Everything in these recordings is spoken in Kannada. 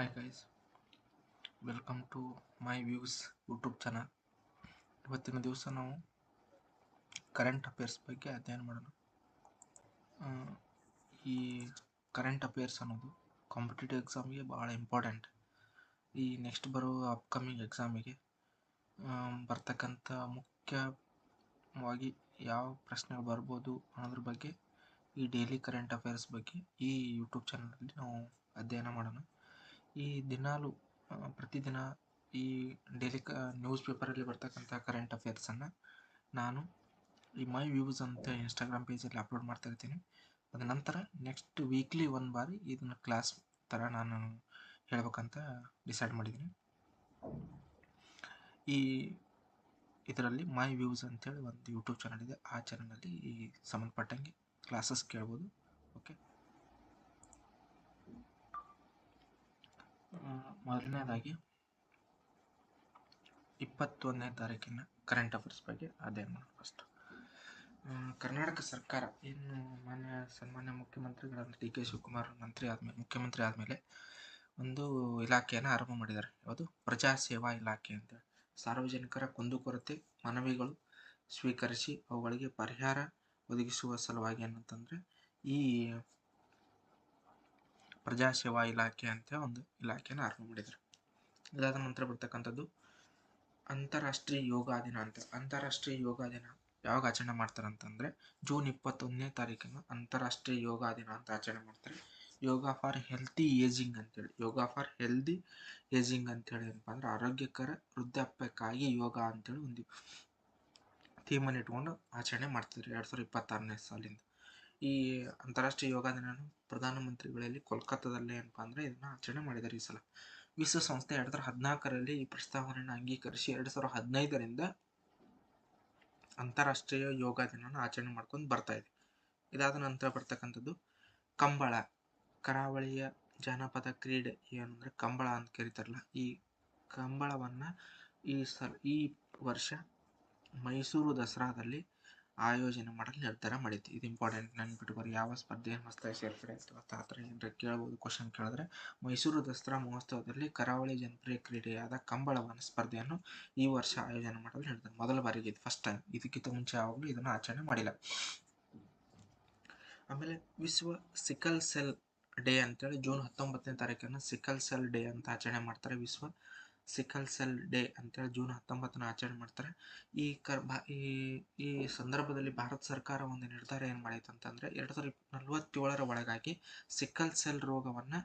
Hi guys, welcome to my views YouTube channel. ಇವತ್ತಿನ ದಿವಸ ನಾವು ಕರೆಂಟ್ ಅಫೇರ್ಸ್ ಬಗ್ಗೆ ಅಧ್ಯಯನ ಮಾಡೋಣ. ಈ ಕರೆಂಟ್ ಅಫೇರ್ಸ್ ಅನ್ನೋದು ಕಾಂಪಿಟೇಟಿವ್ ಎಕ್ಸಾಮಿಗೆ ಭಾಳ ಇಂಪಾರ್ಟೆಂಟ್. ಈ ನೆಕ್ಸ್ಟ್ ಬರೋ ಅಪ್ಕಮಿಂಗ್ ಎಕ್ಸಾಮಿಗೆ ಬರ್ತಕ್ಕಂಥ ಮುಖ್ಯವಾಗಿ ಯಾವ ಪ್ರಶ್ನೆಗಳು ಬರ್ಬೋದು ಅನ್ನೋದ್ರ ಬಗ್ಗೆ ಈ ಡೈಲಿ ಕರೆಂಟ್ ಅಫೇರ್ಸ್ ಬಗ್ಗೆ ಈ ಯೂಟ್ಯೂಬ್ ಚಾನಲಲ್ಲಿ ನಾವು ಅಧ್ಯಯನ ಮಾಡೋಣ. ಈ ದಿನಾಲು ಪ್ರತಿದಿನ ಈ ಡೈಲಿ ನ್ಯೂಸ್ ಪೇಪರಲ್ಲಿ ಬರ್ತಕ್ಕಂಥ ಕರೆಂಟ್ ಅಫೇರ್ಸನ್ನು ನಾನು ಈ ಮೈ ವ್ಯೂಸ್ ಅಂತ ಇನ್ಸ್ಟಾಗ್ರಾಮ್ ಪೇಜಲ್ಲಿ ಅಪ್ಲೋಡ್ ಮಾಡ್ತಾ ಇರ್ತೀನಿ. ಅದ ನಂತರ ನೆಕ್ಸ್ಟ್ ವೀಕ್ಲಿ ಒಂದು ಬಾರಿ ಇದನ್ನು ಕ್ಲಾಸ್ ಥರ ನಾನು ಹೇಳ್ಬೇಕಂತ ಡಿಸೈಡ್ ಮಾಡಿದ್ದೀನಿ. ಇದರಲ್ಲಿ ಮೈ ವ್ಯೂಸ್ ಅಂತೇಳಿ ಒಂದು ಯೂಟ್ಯೂಬ್ ಚಾನಲ್ ಇದೆ. ಆ ಚಾನಲಲ್ಲಿ ಈ ಸಂಬಂಧಪಟ್ಟಂಗೆ ಕ್ಲಾಸಸ್ ಕೇಳ್ಬೋದು. ಓಕೆ, ಮೊದಲನೇದಾಗಿ 21ನೇ ತಾರೀಕಿನ ಕರೆಂಟ್ ಅಫೇರ್ಸ್ ಬಗ್ಗೆ ಅಧ್ಯಯನ ಮಾಡೋಣ. ಫಸ್ಟ್ ಕರ್ನಾಟಕ ಸರ್ಕಾರ ಏನು ಸನ್ಮಾನ್ಯ ಮುಖ್ಯಮಂತ್ರಿಗಳಾದ ಡಿ ಕೆ ಶಿವಕುಮಾರ್ ಮುಖ್ಯಮಂತ್ರಿ ಆದಮೇಲೆ ಒಂದು ಇಲಾಖೆಯನ್ನು ಆರಂಭ ಮಾಡಿದ್ದಾರೆ. ಯಾವುದು? ಪ್ರಜಾ ಸೇವಾ ಇಲಾಖೆ ಅಂತೇಳಿ. ಸಾರ್ವಜನಿಕರ ಕುಂದುಕೊರತೆ ಮನವಿಗಳು ಸ್ವೀಕರಿಸಿ ಅವುಗಳಿಗೆ ಪರಿಹಾರ ಒದಗಿಸುವ ಸಲುವಾಗಿ ಏನಂತಂದರೆ ಈ ಪ್ರಜಾ ಸೇವಾ ಇಲಾಖೆ ಅಂತ ಒಂದು ಇಲಾಖೆಯನ್ನು ಆರಂಭ ಮಾಡಿದ್ದಾರೆ. ಇದಾದ ನಂತರ ಬರ್ತಕ್ಕಂಥದ್ದು ಅಂತಾರಾಷ್ಟ್ರೀಯ ಯೋಗ ದಿನ ಅಂತ. ಅಂತಾರಾಷ್ಟ್ರೀಯ ಯೋಗ ದಿನ ಯಾವಾಗ ಆಚರಣೆ ಮಾಡ್ತಾರೆ ಅಂತಂದರೆ ಜೂನ್ 21ನೇ ತಾರೀಕನ್ನು ಅಂತಾರಾಷ್ಟ್ರೀಯ ಯೋಗ ದಿನ ಅಂತ ಆಚರಣೆ ಮಾಡ್ತಾರೆ. ಯೋಗ ಫಾರ್ ಹೆಲ್ತಿ ಏಜಿಂಗ್ ಅಂತೇಳಿ. ಯೋಗ ಫಾರ್ ಹೆಲ್ದಿ ಏಜಿಂಗ್ ಅಂತೇಳಿ ಏನಪ್ಪ ಅಂದ್ರೆ ಆರೋಗ್ಯಕರ ವೃದ್ಧಾಪ್ಯಕ್ಕಾಗಿ ಯೋಗ ಅಂತೇಳಿ ಒಂದು ಥೀಮನ್ನು ಇಟ್ಕೊಂಡು ಆಚರಣೆ ಮಾಡ್ತಿದ್ರು 2026ನೇ ಸಾಲಿಂದ. ಈ ಅಂತಾರಾಷ್ಟ್ರೀಯ ಯೋಗ ದಿನವನ್ನು ಪ್ರಧಾನಮಂತ್ರಿಗಳಲ್ಲಿ ಕೋಲ್ಕತ್ತಾದಲ್ಲಿ ಏನಪ್ಪ ಅಂದರೆ ಇದನ್ನು ಆಚರಣೆ ಮಾಡಿದ್ದಾರೆ. ಈ ಸಲ ವಿಶ್ವಸಂಸ್ಥೆ 2014ರಲ್ಲಿ ಈ ಪ್ರಸ್ತಾವನೆಯನ್ನು ಅಂಗೀಕರಿಸಿ 2015ರಿಂದ ಅಂತಾರಾಷ್ಟ್ರೀಯ ಯೋಗ ದಿನವನ್ನು ಆಚರಣೆ ಮಾಡ್ಕೊಂಡು ಬರ್ತಾ ಇದೆ. ಇದಾದ ನಂತರ ಬರ್ತಕ್ಕಂಥದ್ದು ಕಂಬಳ. ಕರಾವಳಿಯ ಜಾನಪದ ಕ್ರೀಡೆ ಏನಂದರೆ ಕಂಬಳ ಅಂತ ಕರೀತಾರಲ್ಲ, ಈ ಕಂಬಳವನ್ನು ಈ ವರ್ಷ ಮೈಸೂರು ದಸರಾದಲ್ಲಿ ಆಯೋಜನೆ ಮಾಡಲು ನಿರ್ಧಾರ ಮಾಡಿತ್ತು. ಇದು ಇಂಪಾರ್ಟೆಂಟ್, ನೆನ್ಪಿಟ್ಕೋರಿ. ಯಾವ ಸ್ಪರ್ಧೆ ಹೊಸದಾಗಿ ಸೇರ್ಪಡೆ ಆಯಿತು ಆ ಥರ ಏನಾರ ಕೇಳ್ಬೋದು. ಕ್ವಶನ್ ಕೇಳಿದ್ರೆ ಮೈಸೂರು ದಸರಾ ಮಹೋತ್ಸವದಲ್ಲಿ ಕರಾವಳಿ ಜನಪ್ರಿಯ ಕ್ರೀಡೆಯಾದ ಕಂಬಳವನ್ನು ಸ್ಪರ್ಧೆಯನ್ನು ಈ ವರ್ಷ ಆಯೋಜನೆ ಮಾಡಲು ನಿರ್ಧಾರ. ಮೊದಲ ಬಾರಿಗೆ ಇದು ಫಸ್ಟ್ ಟೈಮ್. ಇದಕ್ಕಿಂತ ಮುಂಚೆ ಯಾವಾಗಲೂ ಇದನ್ನು ಆಚರಣೆ ಮಾಡಿಲ್ಲ. ಆಮೇಲೆ ವಿಶ್ವ ಸಿಕಲ್ ಸೆಲ್ ಡೇ ಅಂತೇಳಿ ಜೂನ್ 19ನೇ ತಾರೀಕನ್ನು ಸಿಕಲ್ ಸೆಲ್ ಡೇ ಅಂತ ಆಚರಣೆ ಮಾಡ್ತಾರೆ. ವಿಶ್ವ ಸಿಕಲ್ ಸೆಲ್ ಡೇ ಅಂತೇಳಿ ಜೂನ್ 19ನ ಆಚರಣೆ ಮಾಡ್ತಾರೆ. ಈ ಸಂದರ್ಭದಲ್ಲಿ ಭಾರತ ಸರ್ಕಾರ ಒಂದು ನಿರ್ಧಾರ ಏನು ಮಾಡೈತೆ ಅಂತಂದರೆ 2047ರ ಒಳಗಾಗಿ ಸಿಕಲ್ ಸೆಲ್ ರೋಗವನ್ನು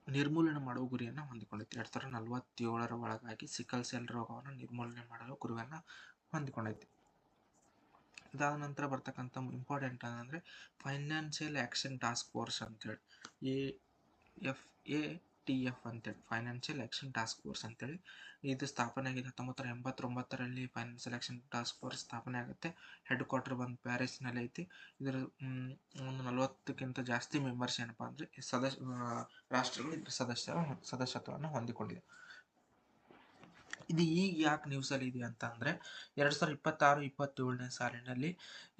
ನಿರ್ಮೂಲನೆ ಮಾಡುವ ಗುರಿಯನ್ನು ಹೊಂದಿಕೊಂಡೈತಿ. 2047ರ ಒಳಗಾಗಿ ಸಿಕಲ್ ಸೆಲ್ ರೋಗವನ್ನು ನಿರ್ಮೂಲನೆ ಮಾಡಲು ಗುರಿಯನ್ನು ಹೊಂದಿಕೊಂಡೈತಿ. ಇದಾದ ನಂತರ ಬರ್ತಕ್ಕಂಥ ಇಂಪಾರ್ಟೆಂಟ್ ಅಂದರೆ ಫೈನಾನ್ಷಿಯಲ್ ಆ್ಯಕ್ಷನ್ ಟಾಸ್ಕ್ ಫೋರ್ಸ್ ಅಂತೇಳಿ FATF ಅಂತೇಳಿ ಫೈನಾನ್ಷಿಯಲ್ ಆ್ಯಕ್ಷನ್ ಟಾಸ್ಕ್ ಫೋರ್ಸ್ ಅಂತೇಳಿ ಇದು ಸ್ಥಾಪನೆ ಆಗಿದೆ. 1989ರಲ್ಲಿ ಫೈನಾನ್ಷಿಯಲ್ ಆ್ಯಕ್ಷನ್ ಟಾಸ್ಕ್ ಫೋರ್ಸ್ ಸ್ಥಾಪನೆ ಆಗುತ್ತೆ. ಹೆಡ್ ಕ್ವಾರ್ಟರ್ ಬಂದು ಪ್ಯಾರಿಸ್ನಲ್ಲಿ ಐತಿ. ಇದರ ಒಂದು 40ಕ್ಕಿಂತ ಜಾಸ್ತಿ ಮೆಂಬರ್ಸ್ ಏನಪ್ಪ ಅಂದರೆ ರಾಷ್ಟ್ರಗಳು ಇದರ ಸದಸ್ಯತ್ವವನ್ನು ಹೊಂದಿಕೊಂಡಿದೆ. ಇದು ಈಗ ಯಾಕೆ ನ್ಯೂಸಲ್ಲಿ ಇದೆ ಅಂತ ಅಂದರೆ 2026-27ನೇ ಸಾಲಿನಲ್ಲಿ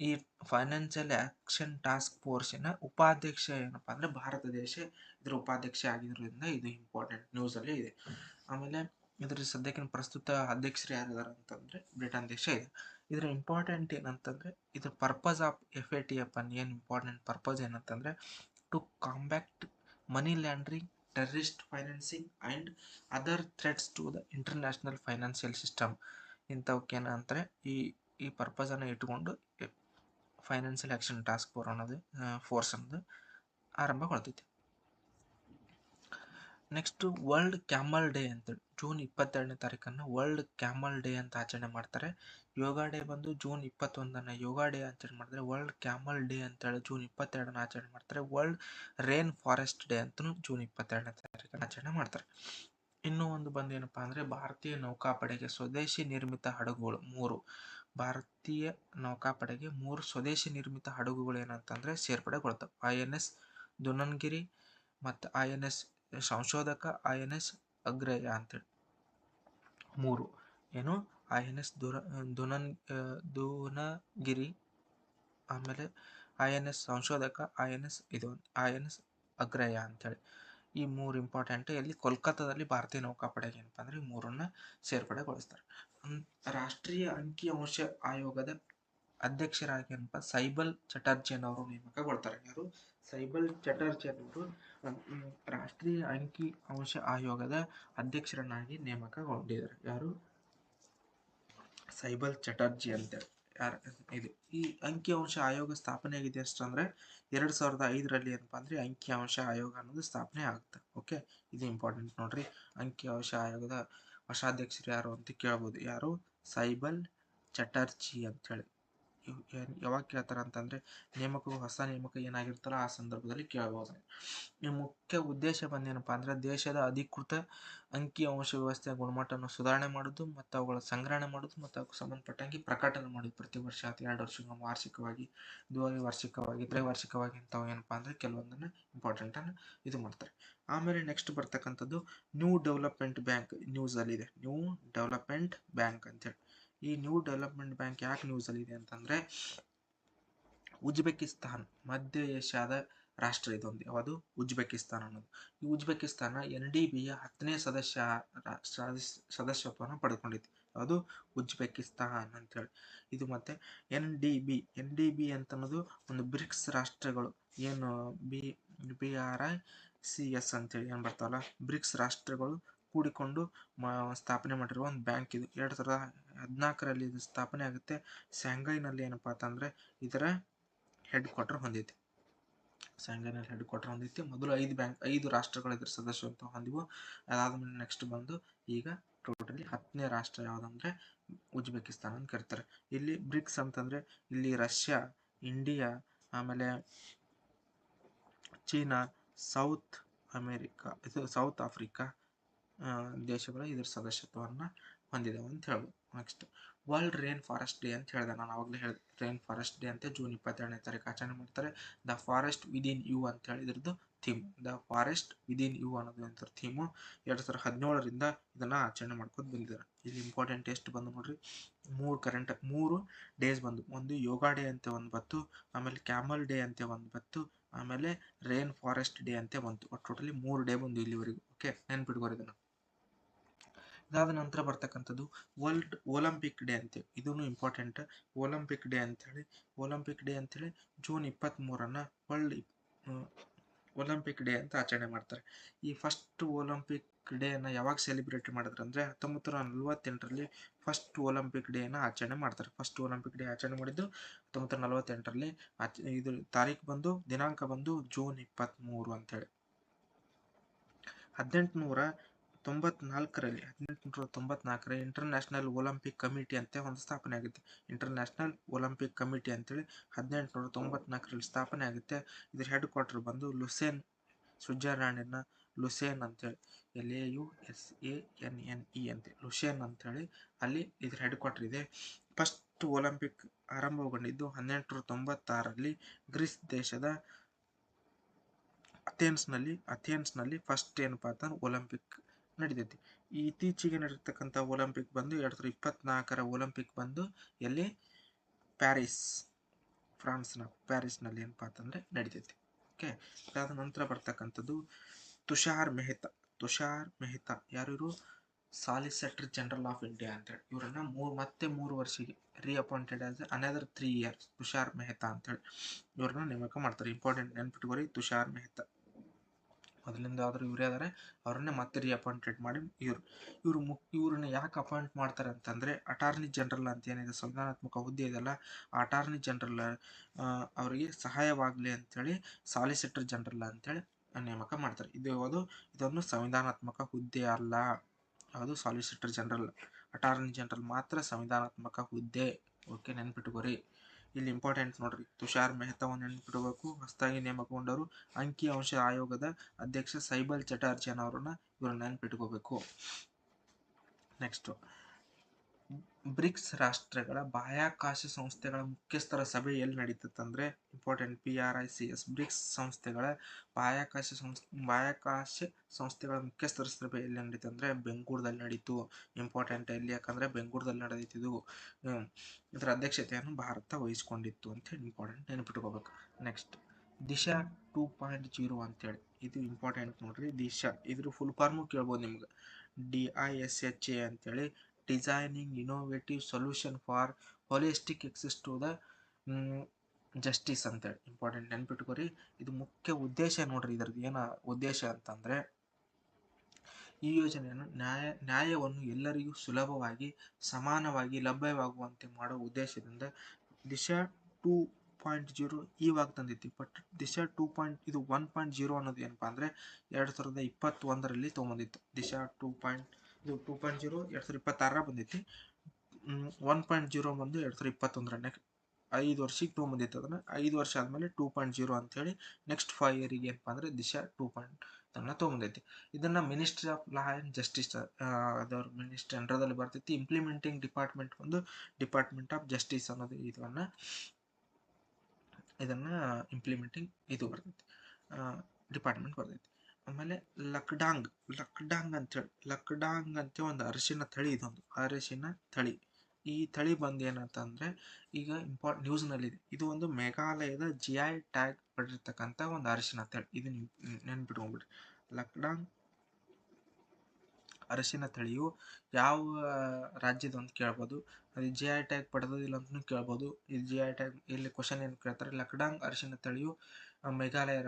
ಈ ಫೈನಾನ್ಷಿಯಲ್ ಆ್ಯಕ್ಷನ್ ಟಾಸ್ಕ್ ಫೋರ್ಸಿನ ಉಪಾಧ್ಯಕ್ಷ ಏನಪ್ಪ ಅಂದರೆ ಭಾರತ ದೇಶ ಇದರ ಉಪಾಧ್ಯಕ್ಷ ಆಗಿರೋದ್ರಿಂದ ಇದು ಇಂಪಾರ್ಟೆಂಟ್ ನ್ಯೂಸಲ್ಲಿ ಇದೆ. ಆಮೇಲೆ ಇದರ ಸದ್ಯಕ್ಕಿನ ಪ್ರಸ್ತುತ ಅಧ್ಯಕ್ಷರು ಯಾರಿದ್ದಾರೆ ಅಂತಂದರೆ ಬ್ರಿಟನ್ ದೇಶ ಇದೆ. ಇದರ ಇಂಪಾರ್ಟೆಂಟ್ ಏನಂತಂದರೆ ಇದ್ರ ಪರ್ಪಸ್ ಆಫ್ FATF ಏನು ಇಂಪಾರ್ಟೆಂಟ್ ಪರ್ಪಸ್ ಏನಂತಂದರೆ to combat money laundering, terrorist financing and other threats to the international financial system. ಇಂಥವಕ್ಕೇನಂತಾರೆ ಈ ಪರ್ಪಸನ್ನು ಇಟ್ಕೊಂಡು ಫೈನಾನ್ಷಿಯಲ್ ಆ್ಯಕ್ಷನ್ ಟಾಸ್ಕ್ ಫೋರ್ಸ್ ಅನ್ನೋದು ಆರಂಭಗೊಳ್ತೈತಿ. ನೆಕ್ಸ್ಟ್ ವರ್ಲ್ಡ್ ಕ್ಯಾಮಲ್ ಡೇ ಅಂತೇಳಿ ಜೂನ್ 22ನೇ ತಾರೀಕನ್ನು ವರ್ಲ್ಡ್ ಕ್ಯಾಮಲ್ ಡೇ ಅಂತ ಆಚರಣೆ ಮಾಡ್ತಾರೆ. ಯೋಗ ಡೇ ಬಂದು ಜೂನ್ 21ನ ಯೋಗ ಡೇ ಆಚರಣೆ ಮಾಡ್ತಾರೆ. ವರ್ಲ್ಡ್ ಕ್ಯಾಮಲ್ ಡೇ ಅಂತೇಳಿ ಜೂನ್ 22ನ ಆಚರಣೆ ಮಾಡ್ತಾರೆ. ವರ್ಲ್ಡ್ ರೇನ್ ಫಾರೆಸ್ಟ್ ಡೇ ಅಂತಲೂ ಜೂನ್ 22ನೇ ತಾರೀಕನ್ನು ಆಚರಣೆ ಮಾಡ್ತಾರೆ. ಇನ್ನೂ ಒಂದು ಬಂದು ಏನಪ್ಪ ಅಂದರೆ ಭಾರತೀಯ ನೌಕಾಪಡೆಗೆ ಸ್ವದೇಶಿ ನಿರ್ಮಿತ ಹಡಗುಗಳು 3 ಭಾರತೀಯ ನೌಕಾಪಡೆಗೆ 3 ಸ್ವದೇಶಿ ನಿರ್ಮಿತ ಹಡಗುಗಳು ಏನಂತಂದರೆ ಸೇರ್ಪಡೆಗೊಳ್ತವೆ. INS ದುನನ್ಗಿರಿ ಮತ್ತು INS ಸಂಶೋಧಕ, INS ಅಗ್ರಯ ಅಂತೇಳಿ 3 ಏನು INS ದುನಗಿರಿ, ಆಮೇಲೆ INS ಸಂಶೋಧಕ, INS ಅಗ್ರಯ ಅಂತೇಳಿ ಈ ಮೂರು ಇಂಪಾರ್ಟೆಂಟ್. ಎಲ್ಲಿ ಕೋಲ್ಕತ್ತಾದಲ್ಲಿ ಭಾರತೀಯ ನೌಕಾಪಡೆಗೆ ಏನಪ್ಪ ಅಂದ್ರೆ ಈ ಮೂರನ್ನ ಸೇರ್ಪಡೆಗೊಳಿಸ್ತಾರೆ. ರಾಷ್ಟ್ರೀಯ ಅಂಕಿಅಂಶ ಆಯೋಗದ ಅಧ್ಯಕ್ಷರಾಗಿ ಏನಪ್ಪ ಸೈಬಲ್ ಚಟರ್ಜಿಯನ್ನವರು ನೇಮಕಗೊಳ್ತಾರೆ. ಯಾರು? ಸೈಬಲ್ ಚಟರ್ಜಿಯನ್ನವರು ರಾಷ್ಟ್ರೀಯ ಅಂಕಿ ಅಂಶ ಆಯೋಗದ ಅಧ್ಯಕ್ಷರನ್ನಾಗಿ ನೇಮಕಗೊಂಡಿದ್ದಾರೆ. ಯಾರು? ಸೈಬಲ್ ಚಟರ್ಜಿ ಅಂತೇಳಿ. ಇದು ಈ ಅಂಕಿಅಂಶ ಆಯೋಗ ಸ್ಥಾಪನೆ ಆಗಿದೆ ಎಷ್ಟಂದ್ರೆ 2005ರಲ್ಲಿ ಏನಪ್ಪ ಅಂದ್ರೆ ಅಂಕಿಅಂಶ ಆಯೋಗ ಅನ್ನೋದು ಸ್ಥಾಪನೆ ಆಗುತ್ತೆ. ಓಕೆ, ಇದು ಇಂಪಾರ್ಟೆಂಟ್ ನೋಡ್ರಿ. ಅಂಕಿಅಂಶ ಆಯೋಗದ ಹೊಸ ಅಧ್ಯಕ್ಷರು ಯಾರು ಅಂತ ಕೇಳ್ಬೋದು. ಯಾರು? ಸೈಬಲ್ ಚಟರ್ಜಿ ಅಂತೇಳಿ. ಯಾವಾಗ ಕೇಳ್ತಾರ ಅಂತಂದ್ರೆ ಹೊಸ ನೇಮಕ ಏನಾಗಿರ್ತಲ್ಲ ಆ ಸಂದರ್ಭದಲ್ಲಿ ಕೇಳಬಹುದು. ಈ ಮುಖ್ಯ ಉದ್ದೇಶ ಬಂದೇನಪ್ಪ ಅಂದ್ರೆ ದೇಶದ ಅಧಿಕೃತ ಅಂಕಿಅಂಶ ವ್ಯವಸ್ಥೆಯ ಗುಣಮಟ್ಟವನ್ನು ಸುಧಾರಣೆ ಮಾಡೋದು ಮತ್ತು ಅವುಗಳ ಸಂಗ್ರಹಣೆ ಮಾಡೋದು ಮತ್ತು ಅದಕ್ಕೆ ಸಂಬಂಧಪಟ್ಟಂಗೆ ಪ್ರಕಟಣೆ ಮಾಡೋದು. ಪ್ರತಿ ವರ್ಷ 2 ವರ್ಷ ವಾರ್ಷಿಕವಾಗಿ, ದ್ವೈವಾರ್ಷಿಕವಾಗಿ, ತ್ರೈವಾರ್ಷಿಕವಾಗಿ ಇಂಥವು ಏನಪ್ಪಾ ಅಂದ್ರೆ ಕೆಲವೊಂದನ್ನ ಇಂಪಾರ್ಟೆಂಟ್ ಅನ್ನ ಇದು ಮಾಡ್ತಾರೆ. ಆಮೇಲೆ ನೆಕ್ಸ್ಟ್ ಬರ್ತಕ್ಕಂಥದ್ದು ನ್ಯೂ ಡೆವಲಪ್ಮೆಂಟ್ ಬ್ಯಾಂಕ್ ನ್ಯೂಸ್ ಅಲ್ಲಿ ಇದೆ. ನ್ಯೂ ಡೆವಲಪ್ಮೆಂಟ್ ಬ್ಯಾಂಕ್ ಅಂತೇಳಿ. ಈ ನ್ಯೂ ಡೆವಲಪ್ಮೆಂಟ್ ಬ್ಯಾಂಕ್ ಯಾಕೆ ನ್ಯೂಸ್ ಅಲ್ಲಿ ಇದೆ ಅಂತಂದ್ರೆ ಉಜ್ಬೆಕಿಸ್ತಾನ್ ಮಧ್ಯ ಏಷ್ಯಾದ ರಾಷ್ಟ್ರ ಇದೊಂದು. ಯಾವುದು? ಉಜ್ಬೆಕಿಸ್ತಾನ್ ಅನ್ನೋದು. ಈ ಉಜ್ಬೆಕಿಸ್ತಾನ NDBಯ 10ನೇ ಸದಸ್ಯತ್ವವನ್ನು ಪಡೆದುಕೊಂಡಿದೆ. ಯಾವುದು? ಉಜ್ಬೆಕಿಸ್ತಾನ್ ಅಂತೇಳಿ. ಇದು ಮತ್ತೆ NDB ಅಂತ ಅನ್ನೋದು ಒಂದು ಬ್ರಿಕ್ಸ್ ರಾಷ್ಟ್ರಗಳು ಏನು BRICS ಅಂತೇಳಿ ಏನ್ ಬರ್ತಾವಲ್ಲ ಬ್ರಿಕ್ಸ್ ರಾಷ್ಟ್ರಗಳು ಕೂಡಿಕೊಂಡು ಸ್ಥಾಪನೆ ಮಾಡಿರುವ ಒಂದು ಬ್ಯಾಂಕ್ ಇದು. 2014ರಲ್ಲಿ ಇದು ಸ್ಥಾಪನೆ ಆಗುತ್ತೆ. ಶಾಂಘೈನಲ್ಲಿ ಏನಪ್ಪಾ ಅಂತಂದ್ರೆ ಇದರ ಹೆಡ್ ಕ್ವಾರ್ಟರ್ ಹೊಂದೈತಿ. ಶಾಂಘೈನಲ್ಲಿ ಹೆಡ್ ಕ್ವಾರ್ಟರ್ ಹೊಂದೈತಿ. ಮೊದಲು 5 ರಾಷ್ಟ್ರಗಳು ಇದ್ರ ಸದಸ್ಯತ್ವ ಹೊಂದಿವು. ಅದಾದ್ಮೇಲೆ ನೆಕ್ಸ್ಟ್ ಬಂದು ಈಗ ಟೋಟಲಿ 10ನೇ ರಾಷ್ಟ್ರ ಯಾವ್ದಂದ್ರೆ ಉಜ್ಬೆಕಿಸ್ತಾನ್ ಅಂತ ಕರೀತಾರೆ. ಇಲ್ಲಿ ಬ್ರಿಕ್ಸ್ ಅಂತಂದ್ರೆ ಇಲ್ಲಿ ರಷ್ಯಾ, ಇಂಡಿಯಾ, ಆಮೇಲೆ ಚೀನಾ, ಸೌತ್ ಆಫ್ರಿಕಾ ದೇಶಗಳು ಇದ್ರ ಸದಸ್ಯತ್ವವನ್ನು ಹೊಂದಿದಾವೆ ಅಂತ ಹೇಳ್ಬೋದು. Next world rain forest day ಅಂತ ಹೇಳಿದೆ. ನಾನು ಅವಾಗಲೇ ಹೇಳಿದೆ ರೈನ್ ಫಾರೆಸ್ಟ್ ಡೇ ಅಂತ ಜೂನ್ 22ನೇ ತಾರೀಕು ಆಚರಣೆ ಮಾಡ್ತಾರೆ. ದ ಫಾರೆಸ್ಟ್ ವಿದಿನ್ ಯು ಅಂತ ಹೇಳಿ ಇದ್ರದ್ದು theme. The forest within you ಅನ್ನೋದು ಅಂತ ಥೀಮು. 2017ರಿಂದ ಇದನ್ನ ಆಚರಣೆ ಮಾಡ್ಕೊಂಡು ಬಂದಿದ್ದಾರೆ. ಇಲ್ಲಿ ಇಂಪಾರ್ಟೆಂಟ್ ಎಷ್ಟು ಬಂದು ನೋಡ್ರಿ, 3 ಡೇಸ್ ಬಂದು. ಒಂದು ಯೋಗಾ ಡೇ ಅಂತ ಒಂದು ಬತ್ತು, ಆಮೇಲೆ ಕ್ಯಾಮಲ್ ಡೇ ಅಂತ ಒಂದು ಬತ್ತು, ಆಮೇಲೆ ರೈನ್ ಫಾರೆಸ್ಟ್ ಡೇ ಅಂತ ಬಂತು. ಟೋಟಲಿ 3 ಡೇ ಬಂದು ಇಲ್ಲಿವರೆಗೂ. ಓಕೆ, ನೆನ್ಪಿಟ್ಕೋರಿ ಇದನ್ನು. ಇದಾದ ನಂತರ ಬರ್ತಕ್ಕಂಥದ್ದು ವರ್ಲ್ಡ್ ಒಲಿಂಪಿಕ್ ಡೇ ಅಂತೇಳಿ. ಇದನ್ನು ಇಂಪಾರ್ಟೆಂಟ್. ಒಲಿಂಪಿಕ್ ಡೇ ಅಂತೇಳಿ ಜೂನ್ 23 ವರ್ಲ್ಡ್ ಒಲಿಂಪಿಕ್ ಡೇ ಅಂತ ಆಚರಣೆ ಮಾಡ್ತಾರೆ. ಈ ಫಸ್ಟ್ ಒಲಿಂಪಿಕ್ ಡೇನ ಯಾವಾಗ ಸೆಲೆಬ್ರೇಟ್ ಮಾಡಿದ್ರು ಅಂದ್ರೆ 1948ರಲ್ಲಿ ಫಸ್ಟ್ ಒಲಿಂಪಿಕ್ ಡೇನ ಆಚರಣೆ ಮಾಡ್ತಾರೆ. ಫಸ್ಟ್ ಒಲಿಂಪಿಕ್ ಡೇ ಆಚರಣೆ ಮಾಡಿದ್ದು 1948ರಲ್ಲಿ. ಇದು ತಾರೀಕು ಬಂದು ದಿನಾಂಕ ಬಂದು ಜೂನ್ 23 ಅಂತೇಳಿ. 1894ರಲ್ಲಿ ಇಂಟರ್ನ್ಯಾಷನಲ್ ಒಲಿಂಪಿಕ್ ಕಮಿಟಿ ಅಂತ ಒಂದು ಸ್ಥಾಪನೆ ಆಗುತ್ತೆ. ಇಂಟರ್ನ್ಯಾಷನಲ್ ಒಲಿಂಪಿಕ್ ಕಮಿಟಿ ಅಂತೇಳಿ 1894ರಲ್ಲಿ ಸ್ಥಾಪನೆ ಆಗುತ್ತೆ. ಇದ್ರ ಹೆಡ್ ಕ್ವಾರ್ಟರ್ ಬಂದು ಲುಸೇನ್, ಸ್ವಿಟ್ಜರ್ಲ್ಯಾಂಡಿನ ಲುಸೇನ್ ಅಂತೇಳಿ, LAUSANNE ಅಂತ ಲುಸೇನ್ ಅಂತೇಳಿ ಅಲ್ಲಿ ಇದ್ರ ಹೆಡ್ ಕ್ವಾರ್ಟರ್ ಇದೆ. ಫಸ್ಟ್ ಒಲಿಂಪಿಕ್ ಆರಂಭಗೊಂಡಿದ್ದು 1896ರಲ್ಲಿ ಗ್ರೀಸ್ ದೇಶದ ಅಥೆನ್ಸ್ನಲ್ಲಿ ಫಸ್ಟ್ ಏನಪ್ಪಾ ಅಂತ ಒಲಿಂಪಿಕ್ ನಡೀತೈತಿ. ಈ ಇತ್ತೀಚೆಗೆ ನಡೆರ್ತಕ್ಕಂಥ ಒಲಿಂಪಿಕ್ ಬಂದು 2024ರ ಒಲಿಂಪಿಕ್ ಬಂದು ಎಲ್ಲಿ? ಫ್ರಾನ್ಸ್ನಲ್ಲಿ ಏನಪ್ಪಾ ಅಂತಂದ್ರೆ ನಡೀತೈತಿ. ಓಕೆ, ಅದಾದ ನಂತರ ಬರ್ತಕ್ಕಂಥದ್ದು ತುಷಾರ್ ಮೆಹ್ತಾ ಯಾರು? ಸಾಲಿಸಿಟರ್ ಜನರಲ್ ಆಫ್ ಇಂಡಿಯಾ ಅಂತೇಳಿ. ಇವರನ್ನ 3 ವರ್ಷಕ್ಕೆ reappointed as another 3 years Tushar Mehta ಅಂತೇಳಿ ಇವ್ರನ್ನ ನೇಮಕ ಮಾಡ್ತಾರೆ. ಇಂಪಾರ್ಟೆಂಟ್ ನೆನ್ಪಿಟ್ಕೋರಿ, ತುಷಾರ್ ಮೆಹ್ತಾ ಮೊದಲಿಂದ ಆದ್ರೂ ಇವರೇ ಅದಾರೆ, ಅವ್ರನ್ನೇ ಮತ್ತೆ ರೀಅಪಾಯಿಂಟೆಡ್ ಮಾಡಿ ಇವ್ರನ್ನ ಯಾಕೆ ಅಪಾಯಿಂಟ್ ಮಾಡ್ತಾರೆ ಅಂತಂದ್ರೆ ಅಟಾರ್ನಿ ಜನರಲ್ ಅಂತ ಏನಿದೆ ಸಂವಿಧಾನಾತ್ಮಕ ಹುದ್ದೆ ಇದೆಲ್ಲ, ಆ ಅಟಾರ್ನಿ ಜನರಲ್ ಅವರಿಗೆ ಸಹಾಯವಾಗಲಿ ಅಂತೇಳಿ ಸಾಲಿಸಿಟರ್ ಜನರಲ್ ಅಂತೇಳಿ ನೇಮಕ ಮಾಡ್ತಾರೆ. ಇದೊಂದು ಸಂವಿಧಾನಾತ್ಮಕ ಹುದ್ದೆ ಅಲ್ಲ. ಯಾವುದು? Solicitor general. ಅಟಾರ್ನಿ ಜನರಲ್ ಮಾತ್ರ ಸಂವಿಧಾನಾತ್ಮಕ ಹುದ್ದೆ. ಓಕೆ, ನೆನ್ಪಿಟ್ಕೋರಿ. ಇಲ್ಲಿ ಇಂಪಾರ್ಟೆಂಟ್ ನೋಡ್ರಿ, ತುಷಾರ್ ಮೆಹ್ತಾವನ್ನು ನೆನ್ಪಿಟ್ಕೋಬೇಕು. ಹೊಸದಾಗಿ ನೇಮಕಗೊಂಡವರು ಅಂಕಿಅಂಶ ಆಯೋಗದ ಅಧ್ಯಕ್ಷ ಸೈಬಲ್ ಚಟರ್ಜಿಯನ್ ಅವರನ್ನ ಇವ್ರನ್ನ ನೆನ್ಪಿಟ್ಕೋಬೇಕು. ನೆಕ್ಸ್ಟ್ ಬ್ರಿಕ್ಸ್ ರಾಷ್ಟ್ರಗಳ ಬಾಹ್ಯಾಕಾಶ ಸಂಸ್ಥೆಗಳ ಮುಖ್ಯಸ್ಥರ ಸಭೆ ಎಲ್ಲಿ ನಡೀತಂದ್ರೆ ಇಂಪಾರ್ಟೆಂಟ್ BRICS ಬ್ರಿಕ್ಸ್ ಸಂಸ್ಥೆಗಳ ಬಾಹ್ಯಾಕಾಶ ಸಂಸ್ಥೆಗಳ ಮುಖ್ಯಸ್ಥರ ಸಭೆ ಎಲ್ಲಿ ನಡೀತಂದ್ರೆ ಬೆಂಗಳೂರಲ್ಲಿ ನಡೀತು. ಇಂಪಾರ್ಟೆಂಟ್ ಎಲ್ಲಿ ಯಾಕಂದ್ರೆ ಬೆಂಗಳೂರಲ್ಲಿ ನಡೆದಿತ್ತು. ಇದರ ಅಧ್ಯಕ್ಷತೆಯನ್ನು ಭಾರತ ವಹಿಸಿಕೊಂಡಿತ್ತು ಅಂತ ಇಂಪಾರ್ಟೆಂಟ್ ನೆನಪಿಟ್ಕೋಬೇಕು. ನೆಕ್ಸ್ಟ್ ದಿಶಾ 2.0 ಅಂತೇಳಿ ಇದು ಇಂಪಾರ್ಟೆಂಟ್ ನೋಡ್ರಿ. ದಿಶಾ ಇದ್ರ ಫುಲ್ ಫಾರ್ಮು ಕೇಳ್ಬೋದು ನಿಮ್ಗೆ. DISHA ಅಂತೇಳಿ designing innovative solution for holistic access to the justice ಅಂತೇಳಿ ಇಂಪಾರ್ಟೆಂಟ್ ನೆನ್ಪಿಟ್ಕೋರಿ. ಇದು ಮುಖ್ಯ ಉದ್ದೇಶ ನೋಡ್ರಿ. ಇದ್ರದ್ದು ಏನ ಉದ್ದೇಶ ಅಂತಂದ್ರೆ ಈ ಯೋಜನೆಯನ್ನು ನ್ಯಾಯವನ್ನು ಎಲ್ಲರಿಗೂ ಸುಲಭವಾಗಿ ಸಮಾನವಾಗಿ ಲಭ್ಯವಾಗುವಂತೆ ಮಾಡುವ ಉದ್ದೇಶದಿಂದ ದಿಶಾ 2.0 ಇವಾಗ ತಂದಿತ್ತು. ಬಟ್ ದಿಶಾ 2. ಇದು 1.0 ಅನ್ನೋದು ಏನಪ್ಪಾ ಅಂದ್ರೆ 2021ರಲ್ಲಿ ತೊಗೊಂಬಂದಿತ್ತು. ದಿಶಾ 2.0 2026 ಬಂದೈತಿ. 1.0 ಬಂದು 2021 5 ವರ್ಷಕ್ಕೆ ತೊಗೊಂಬಂದಿತ್ತು. ಅದನ್ನ 5 ವರ್ಷ ಆದ್ಮೇಲೆ 2.0 ಅಂತ ಹೇಳಿ ನೆಕ್ಸ್ಟ್ 5 ಇಯರಿಗೆ ಏನಪ್ಪಾ ಅಂದ್ರೆ ದಿಶಾ 2. ತೊಗೊಂಬಂದೈತಿ. ಇದನ್ನ ministry of law and justice ಅದರ ಮಿನಿಸ್ಟ್ರಿ ಅಂಡರ್ದಲ್ಲಿ ಬರ್ತೈತಿ. ಇಂಪ್ಲಿಮೆಂಟಿಂಗ್ ಡಿಪಾರ್ಟ್ಮೆಂಟ್ ಒಂದು ಡಿಪಾರ್ಟ್ಮೆಂಟ್ ಆಫ್ ಜಸ್ಟಿಸ್ ಅನ್ನೋದು ಇದನ್ನ ಇಂಪ್ಲಿಮೆಂಟಿಂಗ್ ಇದು ಬರ್ತೈತಿ ಡಿಪಾರ್ಟ್ಮೆಂಟ್ ಬರ್ತೈತಿ. ಆಮೇಲೆ ಲಕ್ಡಾಂಗ್ ಅಂತೇಳಿ ಒಂದು ಅರಿಶಿನ ತಳಿ. ಇದೊಂದು ಅರಿಶಿನ ತಳಿ. ಈ ತಳಿ ಬಂದು ಏನಂತಂದ್ರೆ ಈಗ ನ್ಯೂಸ್ ನಲ್ಲಿ ಇದೆ. ಇದು ಒಂದು ಮೇಘಾಲಯದ GI ಟ್ಯಾಗ್ ಪಡೆದಿರ್ತಕ್ಕಂಥ ಒಂದು ಅರಿಶಿನ ತಳಿ. ಇದು ನೆನ್ಪಿಟ್ಕೊಂಡ್ಬಿಡ್ರಿ. ಲಕ್ಡಾಂಗ್ ಅರಿಶಿನ ತಳಿಯು ಯಾವ ರಾಜ್ಯದ ಅಂತ ಕೇಳ್ಬೋದು. ಅದು GI ಟ್ಯಾಗ್ ಪಡೆದಿಲ್ಲ ಅಂತ ಕೇಳ್ಬೋದು. ಇದು GI ಟ್ಯಾಗ್ ಇಲ್ಲಿ ಕ್ವಶನ್ ಏನು ಕೇಳ್ತಾರೆ, ಲಕ್ಡಾಂಗ್ ಅರಿಶಿನ ತಳಿಯು ಮೇಘಾಲಯ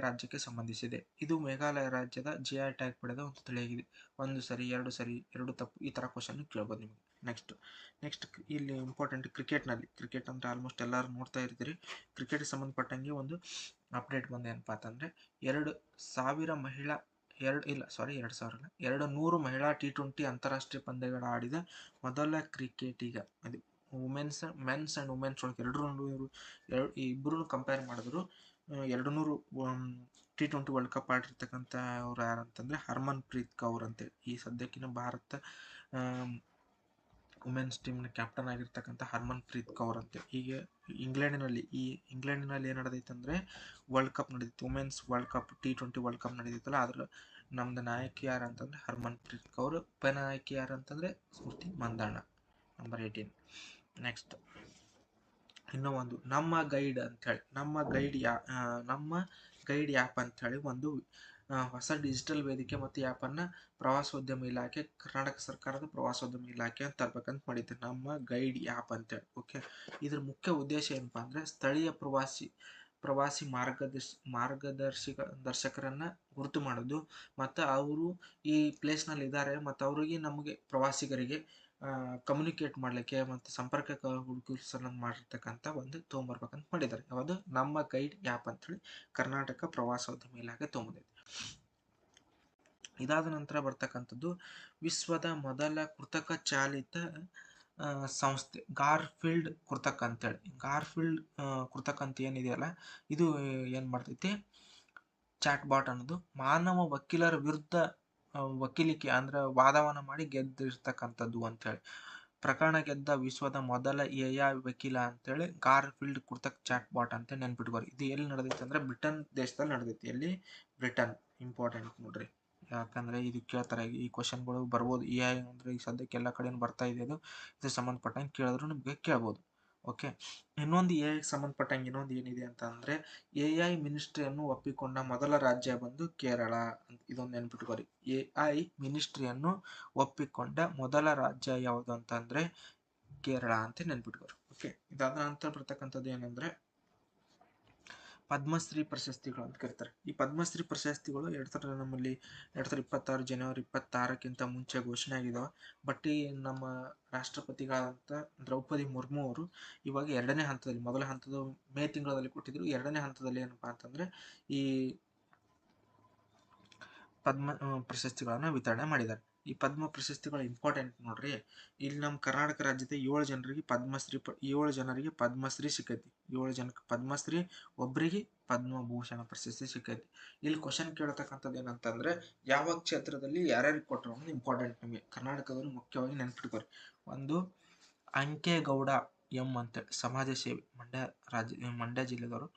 ರಾಜ್ಯಕ್ಕೆ ಸಂಬಂಧಿಸಿದೆ. ಇದು ಮೇಘಾಲಯ ರಾಜ್ಯದ GI ಟ್ಯಾಗ್ ಪಡೆದ ಒಂದು ತಳಿಯಾಗಿದೆ. 1 ಸರಿ 2 ಸರಿ 2 ತಪ್ಪು ಈ ತರ ಕ್ವಶನ್ ಕೇಳ್ಬೋದು ನಿಮಗೆ. ನೆಕ್ಸ್ಟ್ ಇಲ್ಲಿ ಇಂಪಾರ್ಟೆಂಟ್ ಕ್ರಿಕೆಟ್ ಅಂದ್ರೆ ಆಲ್ಮೋಸ್ಟ್ ಎಲ್ಲರೂ ನೋಡ್ತಾ ಇರ್ತೀರಿ. ಕ್ರಿಕೆಟ್ ಸಂಬಂಧಪಟ್ಟಂಗೆ ಒಂದು ಅಪ್ಡೇಟ್ ಬಂದ ಏನಪ್ಪಾ ಅಂತಂದ್ರೆ 200 ಮಹಿಳಾ 200 ಮಹಿಳಾ T20 ಅಂತಾರಾಷ್ಟ್ರೀಯ ಪಂದ್ಯಗಳ ಆಡಿದ ಮೊದಲ ಕ್ರಿಕೆಟಿಗ. ಅದು ಮೆನ್ಸ್ ಅಂಡ್ ವುಮೆನ್ಸ್ ಒಳಗೆ ಇಬ್ಬರು ಕಂಪೇರ್ ಮಾಡಿದ್ರು. 200 T20 ವರ್ಲ್ಡ್ ಕಪ್ ಆಡಿರ್ತಕ್ಕಂಥ ಅವ್ರು ಯಾರಂತಂದ್ರೆ ಹರ್ಮನ್ ಪ್ರೀತ್ ಕೌರ್ ಅಂತೇಳಿ. ಈ ಸದ್ಯಕ್ಕಿನ ಭಾರತ ವುಮೆನ್ಸ್ ಟೀಮ್ನ ಕ್ಯಾಪ್ಟನ್ ಆಗಿರ್ತಕ್ಕಂಥ ಹರ್ಮನ್ ಪ್ರೀತ್ ಕೌರ್ ಅಂತ. ಈಗ ಇಂಗ್ಲೆಂಡಿನಲ್ಲಿ ಏನ್ ನಡೆದೈತೆ ಅಂದ್ರೆ ವರ್ಲ್ಡ್ ಕಪ್ ನಡೆದಿತ್ತು. Women's world cup T20 world cup ನಡೆದಿತ್ತಲ್ಲ, ಅದ್ರ ನಮ್ದು ನಾಯಕಿ ಯಾರು ಅಂತಂದ್ರೆ ಹರ್ಮನ್ ಪ್ರೀತ್ ಕೌರ್. ಉಪ ನಾಯಕಿ ಯಾರು ಅಂತಂದ್ರೆ ಸ್ಮೃತಿ ಮಂದಣ್ಣ, ನಂಬರ್ 18. ನೆಕ್ಸ್ಟ್ ಇನ್ನೂ ಒಂದು ನಮ್ಮ ಗೈಡ್ ಅಂತ ಹೇಳಿ, ನಮ್ಮ ಗೈಡ್ ಆ್ಯಪ್ ಅಂತ ಹೇಳಿ ಒಂದು ಹೊಸ ಡಿಜಿಟಲ್ ವೇದಿಕೆ ಮತ್ತು ಆ್ಯಪ್ ಅನ್ನ ಪ್ರವಾಸೋದ್ಯಮ ಇಲಾಖೆ, ಕರ್ನಾಟಕ ಸರ್ಕಾರದ ಪ್ರವಾಸೋದ್ಯಮ ಇಲಾಖೆ ಅಂತ ತರ್ಬೇಕಂತ ಮಾಡಿದ್ದೆ. ನಮ್ಮ ಗೈಡ್ ಆ್ಯಪ್ ಅಂತೇಳಿ. ಓಕೆ, ಇದ್ರ ಮುಖ್ಯ ಉದ್ದೇಶ ಏನಪ್ಪಾ ಅಂದ್ರೆ ಸ್ಥಳೀಯ ಪ್ರವಾಸಿ ಮಾರ್ಗದರ್ಶಕರನ್ನ ಗುರುತು ಮಾಡೋದು, ಮತ್ತು ಅವರು ಈ ಪ್ಲೇಸ್ ನಲ್ಲಿ ಇದ್ದಾರೆ ಮತ್ತು ಅವರಿಗೆ ನಮಗೆ ಪ್ರವಾಸಿಗರಿಗೆ ಕಮ್ಯುನಿಕೇಟ್ ಮಾಡ್ಲಿಕ್ಕೆ ಮತ್ತು ಸಂಪರ್ಕ ಹುಡುಕಿಸಲು ಮಾಡಿರ್ತಕ್ಕಂಥ ಒಂದು ತೊಗೊಂಬರ್ಬೇಕಂತ ಮಾಡಿದ್ದಾರೆ. ಯಾವುದು ನಮ್ಮ ಗೈಡ್ ಆ್ಯಪ್ ಅಂತ ಹೇಳಿ ಕರ್ನಾಟಕ ಪ್ರವಾಸೋದ್ಯಮ ಇಲಾಖೆ ತೊಗೊಂಬಂದಿದೆ. ಇದಾದ ನಂತರ ಬರ್ತಕ್ಕಂಥದ್ದು ವಿಶ್ವದ ಮೊದಲ ಕೃತಕ ಚಾಲಿತ ಸಂಸ್ಥೆ ಗಾರ್ಫೀಲ್ಡ್ ಕೃತಕ ಅಂತೇಳಿ. ಗಾರ್ಫೀಲ್ಡ್ ಕೃತಕ ಅಂತ ಏನಿದೆಯಲ್ಲ, ಇದು ಏನ್ ಮಾಡ್ತೈತಿ, ಚಾಟ್ ಬಾಟ್ ಅನ್ನೋದು ಮಾನವ ವಕೀಲರ ವಿರುದ್ಧ ವಕೀಲಿಕೆ ಅಂದ್ರೆ ವಾದವನ್ನ ಮಾಡಿ ಗೆದ್ದಿರ್ತಕ್ಕಂಥದ್ದು ಅಂತೇಳಿ. ಪ್ರಕರಣ ಗೆದ್ದ ವಿಶ್ವದ ಮೊದಲ AI ವಕೀಲ ಅಂತೇಳಿ ಗಾರ್ಫೀಲ್ಡ್ ಕೃತಕ ಚಾಟ್ ಬಾಟ್ ಅಂತ ನೆನ್ಪಿಟ್ಕೋರಿ. ಇದು ಎಲ್ಲಿ ನಡೆದೈತಿ ಅಂದ್ರೆ ಬ್ರಿಟನ್ ದೇಶದಲ್ಲಿ ನಡೆದೈತಿ. ಎಲ್ಲಿ? ಬ್ರಿಟನ್. ಇಂಪಾರ್ಟೆಂಟ್ ನೋಡ್ರಿ, ಯಾಕಂದ್ರೆ ಇದು ಕೇಳ್ತಾರೆ, ಈ ಕ್ವಶನ್ಗಳು ಬರ್ಬೋದು. AI ಅಂದ್ರೆ ಈ ಸದ್ಯಕ್ಕೆ ಎಲ್ಲ ಕಡೆ ಬರ್ತಾ ಇದೆ. ಇದು ಸಂಬಂಧಪಟ್ಟಂಗೆ ಕೇಳಿದ್ರು ನಿಮ್ಗೆ ಕೇಳ್ಬೋದು. ಓಕೆ, ಇನ್ನೊಂದು AI ಸಂಬಂಧಪಟ್ಟಂಗೆ ಇನ್ನೊಂದು ಏನಿದೆ ಅಂತ ಅಂದ್ರೆ AI ಮಿನಿಸ್ಟ್ರಿಯನ್ನು ಒಪ್ಪಿಕೊಂಡ ಮೊದಲ ರಾಜ್ಯ ಬಂದು ಕೇರಳ. ಇದೊಂದು ನೆನ್ಪಿಟ್ಕೋರಿ. AI ಮಿನಿಸ್ಟ್ರಿಯನ್ನು ಒಪ್ಪಿಕೊಂಡ ಮೊದಲ ರಾಜ್ಯ ಯಾವುದು ಅಂತ ಅಂದ್ರೆ ಕೇರಳ ಅಂತ ನೆನ್ಪಿಟ್ಕೋರಿ. ಓಕೆ, ಇದಾದ ನಂತರ ಬರ್ತಕ್ಕಂಥದ್ದು ಏನಂದ್ರೆ ಪದ್ಮಶ್ರೀ ಪ್ರಶಸ್ತಿಗಳು ಅಂತ ಕರೀತಾರೆ. ಈ ಪದ್ಮಶ್ರೀ ಪ್ರಶಸ್ತಿಗಳು ನಮ್ಮಲ್ಲಿ 2026 ಜನವರಿ 26ಕ್ಕಿಂತ ಮುಂಚೆ ಘೋಷಣೆ ಆಗಿದಾವ. ಬಟ್ ಈ ನಮ್ಮ ರಾಷ್ಟ್ರಪತಿಗಳಾದಂಥ ದ್ರೌಪದಿ ಮುರ್ಮು ಅವರು ಇವಾಗ 2ನೇ ಹಂತದಲ್ಲಿ, ಮೊದಲ ಹಂತದ ಮೇ ತಿಂಗಳಲ್ಲಿ ಕೊಟ್ಟಿದ್ರು. 2ನೇ ಹಂತದಲ್ಲಿ ಏನಪ್ಪಾ ಅಂತಂದ್ರೆ ಈ ಪದ್ಮ ಪ್ರಶಸ್ತಿಗಳನ್ನ ವಿತರಣೆ ಮಾಡಿದ್ದಾರೆ. ಈ ಪದ್ಮ ಪ್ರಶಸ್ತಿಗಳು ಇಂಪಾರ್ಟೆಂಟ್ ನೋಡ್ರಿ. ಇಲ್ಲಿ ನಮ್ಮ ಕರ್ನಾಟಕ ರಾಜ್ಯದ 7 ಜನರಿಗೆ ಪದ್ಮಶ್ರೀ ಸಿಕ್ಕೈತಿ. 7 ಜನಕ್ಕೆ ಪದ್ಮಶ್ರೀ, ಒಬ್ಬರಿಗೆ ಪದ್ಮಭೂಷಣ ಪ್ರಶಸ್ತಿ ಸಿಕ್ಕೈತಿ. ಇಲ್ಲಿ ಕ್ವಶನ್ ಕೇಳತಕ್ಕಂಥದ್ದು ಏನಂತಂದ್ರೆ ಯಾವ ಕ್ಷೇತ್ರದಲ್ಲಿ ಯಾರ್ಯಾರಿಗೆ ಕೊಟ್ಟರು ಅನ್ನೋದು ಇಂಪಾರ್ಟೆಂಟ್. ನಮಗೆ ಕರ್ನಾಟಕದಲ್ಲಿ ಮುಖ್ಯವಾಗಿ ನೆನ್ಪಿಟ್ಕೋರಿ. ಒಂದು ಅಂಕೇಗೌಡ ಎಂ ಅಂತ ಸಮಾಜ ಸೇವೆ, ಮಂಡ್ಯ ಜಿಲ್ಲೆದವರು.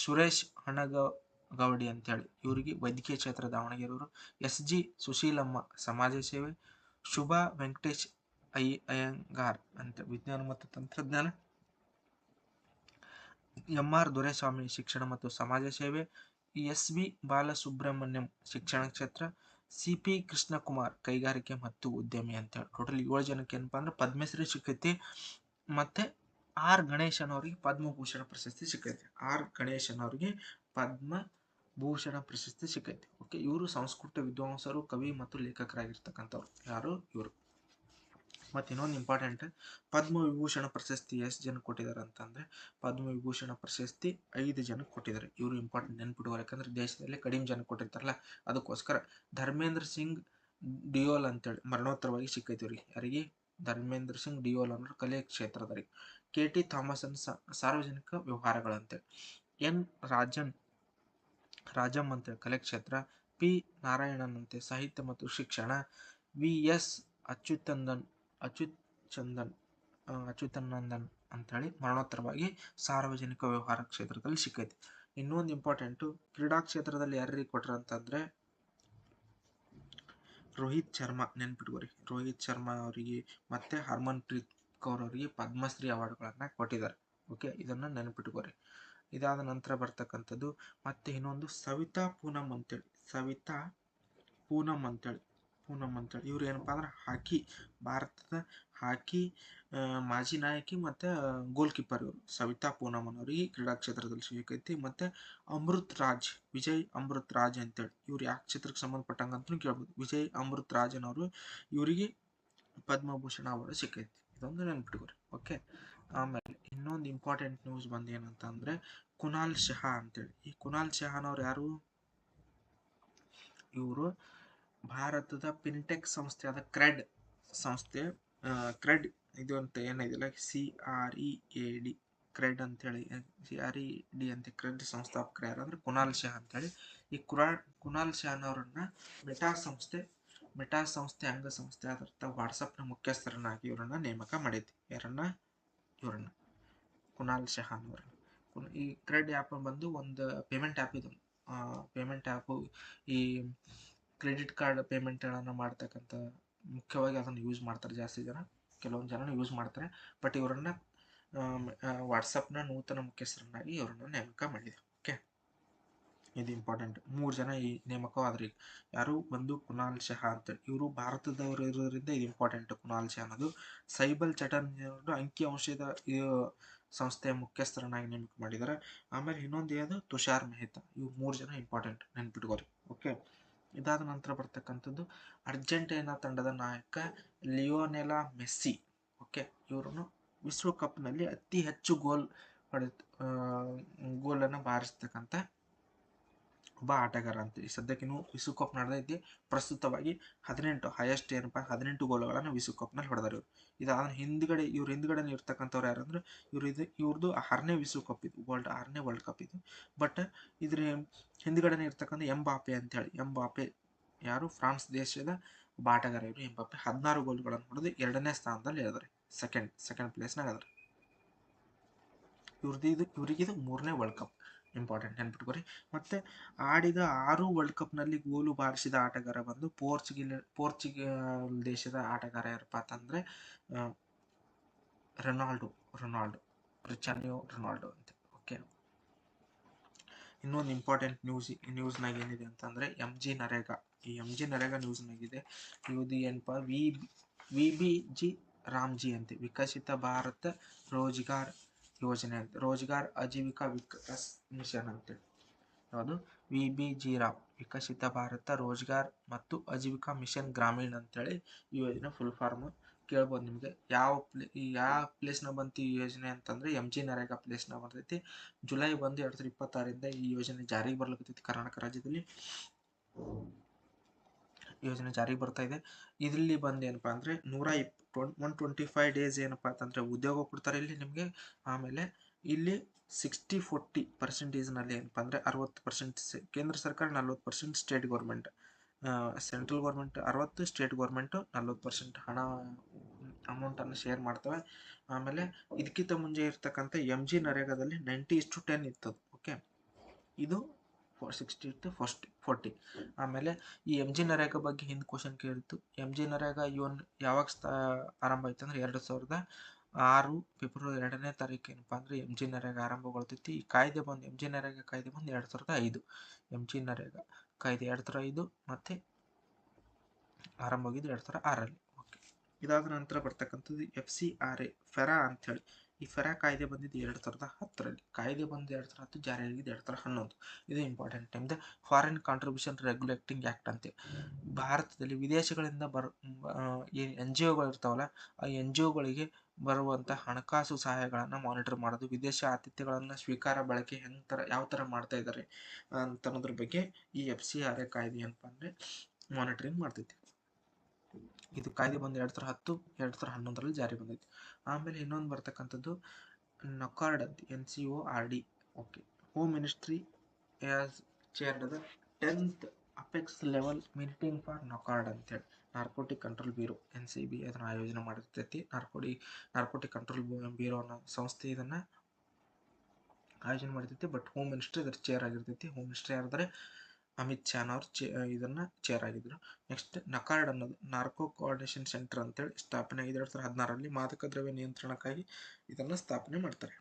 ಸುರೇಶ್ ಹಣಗೌಡಿ ಅಂತ ಹೇಳಿ ಇವರಿಗೆ ವೈದ್ಯಕೀಯ ಕ್ಷೇತ್ರ ದಾವಣಗೆರೆಯವರು. SG ಸುಶೀಲಮ್ಮ ಸಮಾಜ ಸೇವೆ. ಶುಭಾ ವೆಂಕಟೇಶ್ ಅಯ್ಯಂಗಾರ್ ಅಂತ ವಿಜ್ಞಾನ ಮತ್ತು ತಂತ್ರಜ್ಞಾನ. MR ದೊರೆಸ್ವಾಮಿ ಶಿಕ್ಷಣ ಮತ್ತು ಸಮಾಜ ಸೇವೆ. ಎಸ್.ವಿ. ಬಾಲಸುಬ್ರಹ್ಮಣ್ಯಂ ಶಿಕ್ಷಣ ಕ್ಷೇತ್ರ, ಸಿ.ಪಿ. ಕೃಷ್ಣಕುಮಾರ್ ಕೈಗಾರಿಕೆ ಮತ್ತು ಉದ್ಯಮಿ ಅಂತೇಳಿ ಟೋಟಲ್ 7 ಜನಕ್ಕೆ ಏನಪ್ಪಾ ಅಂದ್ರೆ ಪದ್ಮಶ್ರೀ ಸಿಕ್ಕೈತಿ. ಮತ್ತೆ ಆರ್ ಗಣೇಶನ್ ಅವರಿಗೆ ಪದ್ಮಭೂಷಣ ಪ್ರಶಸ್ತಿ ಸಿಕ್ಕೈತಿ. ಆರ್ ಗಣೇಶನ್ ಅವರಿಗೆ ಪದ್ಮಭೂಷಣ ಪ್ರಶಸ್ತಿ ಸಿಕ್ಕೈತಿ. ಓಕೆ, ಇವರು ಸಂಸ್ಕೃತ ವಿದ್ವಾಂಸರು, ಕವಿ ಮತ್ತು ಲೇಖಕರಾಗಿರ್ತಕ್ಕಂಥವ್ರು. ಯಾರು ಇವರು. ಮತ್ತು ಇನ್ನೊಂದು ಇಂಪಾರ್ಟೆಂಟ್, ಪದ್ಮವಿಭೂಷಣ ಪ್ರಶಸ್ತಿ ಎಷ್ಟು ಜನ ಕೊಟ್ಟಿದ್ದಾರೆ ಅಂತಂದರೆ, ಪದ್ಮವಿಭೂಷಣ ಪ್ರಶಸ್ತಿ 5 ಜನಕ್ಕೆ ಕೊಟ್ಟಿದ್ದಾರೆ. ಇವರು ಇಂಪಾರ್ಟೆಂಟ್ ನೆನ್ಪಿಡುವ, ಯಾಕಂದರೆ ದೇಶದಲ್ಲಿ ಕಡಿಮೆ ಜನ ಕೊಟ್ಟಿರ್ತಾರಲ್ಲ ಅದಕ್ಕೋಸ್ಕರ. ಧರ್ಮೇಂದ್ರ ಸಿಂಗ್ ಡಿಯೋಲ್ ಅಂತೇಳಿ ಮರಣೋತ್ತರವಾಗಿ ಸಿಕ್ಕೈತಿ ಇವರಿಗೆ. ಯಾರಿಗೆ? ಧರ್ಮೇಂದ್ರ ಸಿಂಗ್ ಡಿಯೋಲ್ ಅನ್ನೋರು ಕಲೆ ಕ್ಷೇತ್ರದವರಿಗೆ. ಕೆ.ಟಿ. ಥಾಮಸನ್ ಸಾರ್ವಜನಿಕ ವ್ಯವಹಾರಗಳು ಅಂತೇಳಿ. ಎನ್ ರಾಜಂ ಅಂತೇಳಿ ಕಲೆ ಕ್ಷೇತ್ರ. ಪಿ ನಾರಾಯಣನ್ ಅಂತೆ ಸಾಹಿತ್ಯ ಮತ್ತು ಶಿಕ್ಷಣ. ವಿ.ಎಸ್. ಅಚ್ಯುತಾನಂದನ್ ಅಂತೇಳಿ ಮರಣೋತ್ತರವಾಗಿ ಸಾರ್ವಜನಿಕ ವ್ಯವಹಾರ ಕ್ಷೇತ್ರದಲ್ಲಿ ಸಿಕ್ಕೈತಿ. ಇನ್ನೊಂದು ಇಂಪಾರ್ಟೆಂಟು, ಕ್ರೀಡಾ ಕ್ಷೇತ್ರದಲ್ಲಿ ಯಾರಿಗೆ ಕೊಟ್ರ ಅಂತಂದ್ರೆ ರೋಹಿತ್ ಶರ್ಮಾ, ನೆನ್ಪಿಟ್ಕೋರಿ. ರೋಹಿತ್ ಶರ್ಮಾ ಅವರಿಗೆ ಮತ್ತೆ ಹರ್ಮನ್ ಪ್ರೀತ್ ಕೌರ್ ಅವರಿಗೆ ಪದ್ಮಶ್ರೀ ಅವಾರ್ಡ್ಗಳನ್ನ ಕೊಟ್ಟಿದ್ದಾರೆ. ಓಕೆ, ಇದನ್ನ ನೆನ್ಪಿಟ್ಕೋರಿ. ಇದಾದ ನಂತರ ಬರ್ತಕ್ಕಂಥದ್ದು ಮತ್ತೆ ಇನ್ನೊಂದು ಸವಿತಾ ಪೂನಮ್ ಅಂತೇಳಿ. ಪೂನಮ್ ಅಂತೇಳಿ ಇವ್ರು ಏನಪ್ಪಾ ಅಂದ್ರೆ ಹಾಕಿ, ಭಾರತದ ಹಾಕಿ ಮಾಜಿ ನಾಯಕಿ ಮತ್ತೆ ಗೋಲ್ ಕೀಪರ್ ಇವರು. ಸವಿತಾ ಪೂನಮ್ ಅವರಿಗೆ ಕ್ರೀಡಾ ಕ್ಷೇತ್ರದಲ್ಲಿ ಸಿಕ್ಕೈತಿ. ಮತ್ತೆ ವಿಜಯ್ ಅಮೃತ್ ರಾಜ್ ಅಂತೇಳಿ ಇವ್ರು ಯಾವ ಕ್ಷೇತ್ರಕ್ಕೆ ಸಂಬಂಧಪಟ್ಟಂಗಂತೂ ಕೇಳ್ಬೋದು. ವಿಜಯ್ ಅಮೃತ್ ರಾಜನ್ ಅವರು, ಇವರಿಗೆ ಪದ್ಮಭೂಷಣ ಅವಾರ್ಡ್ ಸಿಕ್ಕೈತಿ. ಇದೊಂದು ನೆನ್ಪಿಟ್ಕೋರಿ. ಓಕೆ, ಆಮೇಲೆ ಇನ್ನೊಂದು ಇಂಪಾರ್ಟೆಂಟ್ ನ್ಯೂಸ್ ಬಂದು ಏನಂತ ಅಂದ್ರೆ ಕುನಾಲ್ ಶಹಾ ಅಂತೇಳಿ. ಈ ಕುನಾಲ್ ಶಹಾನವ್ರು ಯಾರು? ಇವರು ಭಾರತದ ಫಿನ್ಟೆಕ್ ಸಂಸ್ಥೆಯಾದ ಕ್ರೆಡ್ ಸಂಸ್ಥೆ, ಕ್ರೆಡ್ ಇದು ಅಂತ ಏನಿದೆಯಲ್ಲ, CREAD ಕ್ರೆಡ್ ಅಂತೇಳಿ, CRED ಅಂತ ಕ್ರೆಡ್ ಸಂಸ್ಥಾಪಕರು ಯಾರಂದ್ರೆ ಕುನಾಲ್ ಶಾ ಅಂತೇಳಿ. ಈ ಕುನಾಲ್ ಶಾನವರನ್ನ ಮೆಟಾ ಸಂಸ್ಥೆ ಅಂಗಸಂಸ್ಥೆ ಆದಂಥ ವಾಟ್ಸಪ್ನ ಮುಖ್ಯಸ್ಥರನ್ನಾಗಿ ಇವರನ್ನ ನೇಮಕ ಮಾಡೈತಿ. ಇವರನ್ನ ಕುನಾಲ್ ಶಹಾನ್ ಅವರನ್ನ. ಈ ಕ್ರೆಡ್ ಆ್ಯಪ್ ಬಂದು ಒಂದು ಪೇಮೆಂಟ್ ಆ್ಯಪ್. ಇದು ಪೇಮೆಂಟ್ ಆ್ಯಪು ಈ ಕ್ರೆಡಿಟ್ ಕಾರ್ಡ್ ಪೇಮೆಂಟ್ಗಳನ್ನು ಮಾಡ್ತಕ್ಕಂಥ ಮುಖ್ಯವಾಗಿ ಅದನ್ನು ಯೂಸ್ ಮಾಡ್ತಾರೆ ಜಾಸ್ತಿ ಜನ. ಕೆಲವೊಂದು ಜನ ಯೂಸ್ ಮಾಡ್ತಾರೆ. ಬಟ್ ಇವರನ್ನ ವಾಟ್ಸಪ್ನ ನೂತನ ಮುಖ್ಯಸ್ಥರನ್ನಾಗಿ ಇವರನ್ನ ನೇಮಕ ಮಾಡಿದೆ. ಓಕೆ, ಇದು ಇಂಪಾರ್ಟೆಂಟ್. 3 ಜನ ಈ ನೇಮಕವಾದ್ರಿ. ಯಾರು? ಒಂದು ಕುನಾಲ್ ಶಹಾ ಅಂತೇಳಿ, ಇವರು ಭಾರತದವರು ಇರೋದ್ರಿಂದ ಇದು ಇಂಪಾರ್ಟೆಂಟ್. ಕುನಾಲ್ ಶಹಾ ಅನ್ನೋದು ಸೈಬಲ್ ಚಟರ್ಜಿ ಅಂಕಿ ಅಂಶದ ಸಂಸ್ಥೆಯ ಮುಖ್ಯಸ್ಥರನ್ನಾಗಿ ನೇಮಕ ಮಾಡಿದ್ದಾರೆ. ಆಮೇಲೆ ಇನ್ನೊಂದು ಯಾವುದು? ತುಷಾರ್ ಮೆಹ್ತಾ. ಇವು 3 ಜನ ಇಂಪಾರ್ಟೆಂಟ್, ನೆನ್ಪಿಟ್ಕೋರಿ. ಓಕೆ, ಇದಾದ ನಂತರ ಬರ್ತಕ್ಕಂಥದ್ದು ಅರ್ಜೆಂಟೈನಾ ತಂಡದ ನಾಯಕ ಲಿಯೋನೆಲ್ ಮೆಸ್ಸಿ. ಓಕೆ, ಇವರನ್ನು ವಿಶ್ವಕಪ್ನಲ್ಲಿ ಅತಿ ಹೆಚ್ಚು ಗೋಲನ್ನು ಬಾರಿಸ್ತಕ್ಕಂಥ ಒಬ್ಬ ಆಟಗಾರ ಅಂತ. ಈ ಸದ್ಯಕ್ಕಿನ್ನು ವಿಶ್ವಕಪ್ ನಡೆದೈತಿ. ಪ್ರಸ್ತುತವಾಗಿ 18 ಹೈಯೆಸ್ಟ್ ಏನಪ್ಪಾ 18 ಗೋಲುಗಳನ್ನು ವಿಶ್ವಕಪ್ನಲ್ಲಿ ಹೊಡೆದಾರೆ ಇವರು. ಇದಾದ ಹಿಂದ್ಗಡೆ ಇರ್ತಕ್ಕಂಥವ್ರು ಯಾರಂದ್ರೆ ಇವ್ರದ್ದು 6ನೇ ವಿಶ್ವಕಪ್ ಇದು, 6ನೇ ವರ್ಲ್ಡ್ ಕಪ್ ಇದು. ಬಟ್ ಇದ್ರ ಹಿಂದ್ಗಡೆ ಇರ್ತಕ್ಕಂಥ ಎಂಬಾಪೆ ಅಂತ ಹೇಳಿ. ಎಂಬಾಪೆ ಯಾರು? ಫ್ರಾನ್ಸ್ ದೇಶದ ಒಬ್ಬ ಆಟಗಾರ ಇವರು. ಎಂಬಾಪೆ 16 ಗೋಲುಗಳನ್ನು ಹೊಡೆದು 2ನೇ ಸ್ಥಾನದಲ್ಲಿ ಇದ್ದಾರೆ. ಸೆಕೆಂಡ್ ಪ್ಲೇಸ್ನಾಗ ಅದಾರೆ. ಇವರಿಗಿದು 3ನೇ ವರ್ಲ್ಡ್ ಕಪ್. ಇಂಪಾರ್ಟೆಂಟ್, ನೆನ್ಪಿಟ್ಕೋರಿ. ಮತ್ತೆ ಆಡಿದ 6 ವರ್ಲ್ಡ್ ಕಪ್ನಲ್ಲಿ ಗೋಲು ಬಾರಿಸಿದ ಆಟಗಾರ ಬಂದು ಪೋರ್ಚುಗಲ್ ದೇಶದ ಆಟಗಾರ ಯಾರಪ್ಪ ಅಂತಂದ್ರೆ ಕ್ರಿಸ್ಟಿಯಾನೋ ರೊನಾಲ್ಡೋ ಅಂತ. ಓಕೆ, ಇನ್ನೊಂದು ಇಂಪಾರ್ಟೆಂಟ್ ನ್ಯೂಸ್ನಾಗ ಏನಿದೆ ಅಂತಂದ್ರೆ MG ನರೇಗಾ. ಈ MG ನರೇಗಾ ನ್ಯೂಸ್ನಾಗಿದೆ. ಇದು ಏನಪ್ಪಾ VBG ರಾಮ್ಜಿ ಅಂತೆ, ವಿಕಸಿತ ಭಾರತ ರೋಜ್ಗಾರ್ ಯೋಜನೆ ಅಂತ, ರೋಜ್ಗಾರ್ ಆಜೀವಿಕಾ ವಿಕಾಸ್ ಮಿಷನ್ ಅಂತೇಳಿ. ಯಾವುದು? VBG ರಾಮ್, ವಿಕಸಿತ ಭಾರತ ರೋಜ್ಗಾರ್ ಮತ್ತು ಆಜೀವಿಕಾ ಮಿಷನ್ ಗ್ರಾಮೀಣ್ ಅಂತೇಳಿ ಈ ಯೋಜನೆ ಫುಲ್ ಫಾರ್ಮ್ ಕೇಳ್ಬೋದು ನಿಮಗೆ. ಯಾವ ಪ್ಲೇಸ್ನ ಬಂತು ಈ ಯೋಜನೆ ಅಂತಂದ್ರೆ MG ನರೇಗಾ ಪ್ಲೇಸ್ನ ಬರ್ತೈತಿ. ಜುಲೈ 1, 2026 ಈ ಯೋಜನೆ ಜಾರಿಗೆ ಬರ್ಲಿಕ್ಕೈತಿ. ಕರ್ನಾಟಕ ರಾಜ್ಯದಲ್ಲಿ ಯೋಜನೆ ಜಾರಿಗೆ ಬರ್ತಾ ಇದೆ. ಇಲ್ಲಿ ಬಂದು ಏನಪ್ಪಾ ಅಂದ್ರೆ 125 ಡೇಸ್ ಏನಪ್ಪಾ ಅಂತಂದ್ರೆ ಉದ್ಯೋಗ ಕೊಡ್ತಾರೆ ಇಲ್ಲಿ ನಿಮಗೆ. ಆಮೇಲೆ ಇಲ್ಲಿ 60-40% ಏನಪ್ಪಾ ಅಂದ್ರೆ 60% ಕೇಂದ್ರ ಸರ್ಕಾರ, 40% state government. Central government 60%, state government 40% ಅಮೌಂಟನ್ನು ಶೇರ್ ಮಾಡ್ತವೆ. ಆಮೇಲೆ ಇದಕ್ಕಿಂತ ಮುಂಚೆ ಇರ್ತಕ್ಕಂಥ MG ನರೇಗಾದಲ್ಲಿ 90:10 ಇರ್ತದೆ. ಓಕೆ, ಇದು 60:40. ಆಮೇಲೆ ಈ MG ನರೇಗಾ ಬಗ್ಗೆ ಹಿಂದೆ ಕ್ವಶನ್ ಕೇಳಿತ್ತು. MG ನರೇಗಾ ಯಾವಾಗ ಆರಂಭ ಆಯ್ತು ಅಂದ್ರೆ 6 ಫೆಬ್ರವರಿ 2ನೇ ತಾರೀಕು ಏನಪ್ಪ ಅಂದ್ರೆ ಎಂ ಜಿ ನರೇಗಾ ಆರಂಭಗೊಳ್ತೈತಿ. ಈ ಕಾಯ್ದೆ ಬಂದು ಎಂ ಜಿ ನರೇಗಾ ಕಾಯ್ದೆ ಬಂದು 2005. ಎಂ ಜಿ ನರೇಗಾ ಕಾಯ್ದೆ 2005 ಮತ್ತೆ ಆರಂಭವಾಗಿದ್ದು 2006ರಲ್ಲಿ. ಓಕೆ, ಇದಾದ ನಂತರ ಬರ್ತಕ್ಕಂಥದ್ದು FCRA ಫೆರಾ ಅಂತೇಳಿ. ಈ ಫೆರಾ ಕಾಯ್ದೆ ಬಂದಿದ್ದು 2010ರಲ್ಲಿ. ಕಾಯ್ದೆ ಬಂದು 2010, ಜಾರಿಯಾಗಿದ್ದು 2011. ಇದು ಇಂಪಾರ್ಟೆಂಟ್. ನಿಮ್ದು ಫಾರಿನ್ ಕಾಂಟ್ರಿಬ್ಯೂಷನ್ ರೆಗ್ಯುಲೇಟಿಂಗ್ ಆ್ಯಕ್ಟ್ ಅಂತೇಳಿ. ಭಾರತದಲ್ಲಿ ವಿದೇಶಗಳಿಂದ ಏನು NGOಗಳು ಇರ್ತಾವಲ್ಲ, ಆ NGOಗಳಿಗೆ ಬರುವಂಥ ಹಣಕಾಸು ಸಹಾಯಗಳನ್ನು ಮಾನಿಟರ್ ಮಾಡೋದು, ವಿದೇಶ ಆತಿಥ್ಯಗಳನ್ನು ಸ್ವೀಕಾರ ಬಳಕೆ ಯಾವ ಥರ ಮಾಡ್ತಾ ಇದ್ದಾರೆ ಅಂತ ಅನ್ನೋದ್ರ ಬಗ್ಗೆ ಈ FCRA ಕಾಯ್ದೆ ಏನಪ್ಪ ಅಂದರೆ ಮಾನಿಟರಿಂಗ್ ಮಾಡ್ತೈತಿ. ಇದು ಕಾಯ್ದೆ ಬಂದು 2010, 2011ರಲ್ಲಿ ಜಾರಿ ಬಂದೈತಿ. ಆಮೇಲೆ ಇನ್ನೊಂದು ಬರ್ತಕ್ಕಂಥದ್ದು ನಕಾರ್ಡ್ ಅಂತ, NCORD. Okay, home ministry has chaired the 10th apex level meeting for NCORD ಅಂತೇಳಿ. ನಾರ್ಕೋಟಿಕ್ ಕಂಟ್ರೋಲ್ ಬ್ಯೂರೋ NCB ಅದನ್ನು ಆಯೋಜನೆ ಮಾಡಿರ್ತೈತಿ. ನಾರ್ಕೋಟಿಕ್ ಕಂಟ್ರೋಲ್ ಬ್ಯೂರೋ ಅನ್ನೋ ಸಂಸ್ಥೆ ಇದನ್ನು ಆಯೋಜನೆ ಮಾಡಿರ್ತೈತಿ. ಬಟ್ ಹೋಮ್ ಮಿನಿಸ್ಟ್ರಿ ಇದರ ಚೇರ್ ಆಗಿರ್ತೈತಿ. ಹೋಮ್ ಮಿನಿಸ್ಟ್ರಿ ಯಾರಿದ್ದಾರೆ? ಅಮಿತ್ ಶಾ ಅವ್ರು ಇದನ್ನ ಚೇರ್ ಆಗಿದ್ರು. ನೆಕ್ಸ್ಟ್ ನಕಾರ್ಡ್ ಅನ್ನೋದು ನಾರ್ಕೋ ಕೋಆರ್ಡಿನೇಷನ್ ಸೆಂಟರ್ ಅಂತೇಳಿ ಸ್ಥಾಪನೆ ಆಗಿದೆ 2016ರಲ್ಲಿ. ಮಾದಕ ದ್ರವ್ಯ ನಿಯಂತ್ರಣಕ್ಕಾಗಿ ಇದನ್ನು ಸ್ಥಾಪನೆ ಮಾಡ್ತಾರೆ.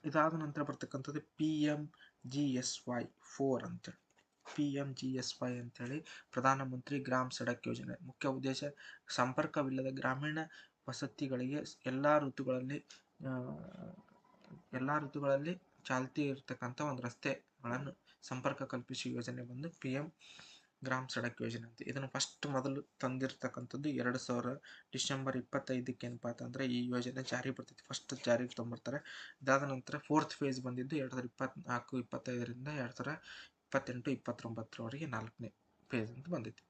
ಇದಾದ ನಂತರ ಬರ್ತಕ್ಕಂಥದ್ದು PMGSY 4 ಅಂತೇಳಿ. PMGSY ಅಂತೇಳಿ ಪ್ರಧಾನಮಂತ್ರಿ ಗ್ರಾಮ್ ಸಡಕ್ ಯೋಜನೆ. ಮುಖ್ಯ ಉದ್ದೇಶ ಸಂಪರ್ಕವಿಲ್ಲದ ಗ್ರಾಮೀಣ ವಸತಿಗಳಿಗೆ ಎಲ್ಲ ಋತುಗಳಲ್ಲಿ ಚಾಲ್ತಿ ಇರತಕ್ಕಂಥ ಒಂದು ರಸ್ತೆಗಳನ್ನು ಸಂಪರ್ಕ ಕಲ್ಪಿಸುವ ಯೋಜನೆ ಬಂದು PM ಗ್ರಾಮ್ ಸಡಕ್ ಯೋಜನೆ ಅಂತ. ಇದನ್ನು ಮೊದಲು ತಂದಿರತಕ್ಕಂಥದ್ದು 2000 ಡಿಸೆಂಬರ್ 25ಕ್ಕೆ. ಏನಪ್ಪಾ ಅಂತಂದ್ರೆ ಈ ಯೋಜನೆ ಜಾರಿ ಬರ್ತೈತಿ. ಫಸ್ಟ್ ಜಾರಿಗೆ ತೊಗೊಂಬರ್ತಾರೆ. ಇದಾದ ನಂತರ 4th ಫೇಸ್ ಬಂದಿದ್ದು 2024-25ರಿಂದ 2028-29ರವರೆಗೆ 4ನೇ ಫೇಸ್ ಅಂತ ಬಂದೈತಿ.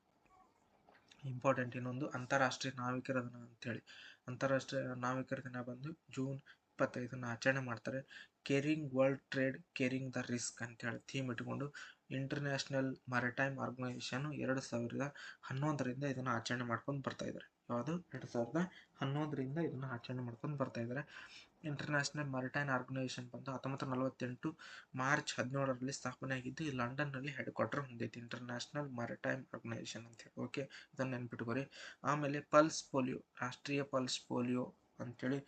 ಇಂಪಾರ್ಟೆಂಟ್ ಇನ್ನೊಂದು ಅಂತಾರಾಷ್ಟ್ರೀಯ ನಾವಿಕರ ದಿನ ಅಂತೇಳಿ. ಅಂತಾರಾಷ್ಟ್ರೀಯ ನಾವಿಕರ ದಿನ ಬಂದು ಜೂನ್ 25 ಆಚರಣೆ ಮಾಡ್ತಾರೆ. Caring world trade, caring the risk ಅಂತೇಳಿ ಥೀಮ್ ಇಟ್ಕೊಂಡು ಇಂಟರ್ನ್ಯಾಷನಲ್ ಮ್ಯಾರಿಟೈಮ್ ಆರ್ಗನೈಸೇಷನ್ 2011ರಿಂದ ಇದನ್ನು ಆಚರಣೆ ಮಾಡ್ಕೊಂಡು ಬರ್ತಾ ಇದ್ದಾರೆ. ಯಾವುದು? 2011ರಿಂದ ಇದನ್ನು ಆಚರಣೆ ಮಾಡ್ಕೊಂಡು ಬರ್ತಾ ಇದ್ದಾರೆ. ಇಂಟರ್ನ್ಯಾಷನಲ್ ಮ್ಯಾರಿಟೈಮ್ ಆರ್ಗನೈಸೇಷನ್ ಬಂದು 1948 ಮಾರ್ಚ್ 17ರಲ್ಲಿ ಸ್ಥಾಪನೆ ಆಗಿದ್ದು ಈ ಲಂಡನ್ನಲ್ಲಿ ಹೆಡ್ ಕ್ವಾರ್ಟರ್ ಹೊಂದೈತಿ. ಇಂಟರ್ನ್ಯಾಷನಲ್ ಮ್ಯಾರಿಟೈಮ್ ಆರ್ಗನೈಸೇಷನ್ ಅಂತೇಳಿ. ಓಕೆ, ಇದನ್ನು ನೆನ್ಪಿಟ್ಕೋರಿ. ಆಮೇಲೆ ಪಲ್ಸ್ ಪೋಲಿಯೋ, ರಾಷ್ಟ್ರೀಯ ಪಲ್ಸ್ ಪೋಲಿಯೋ ಅಂತೇಳಿ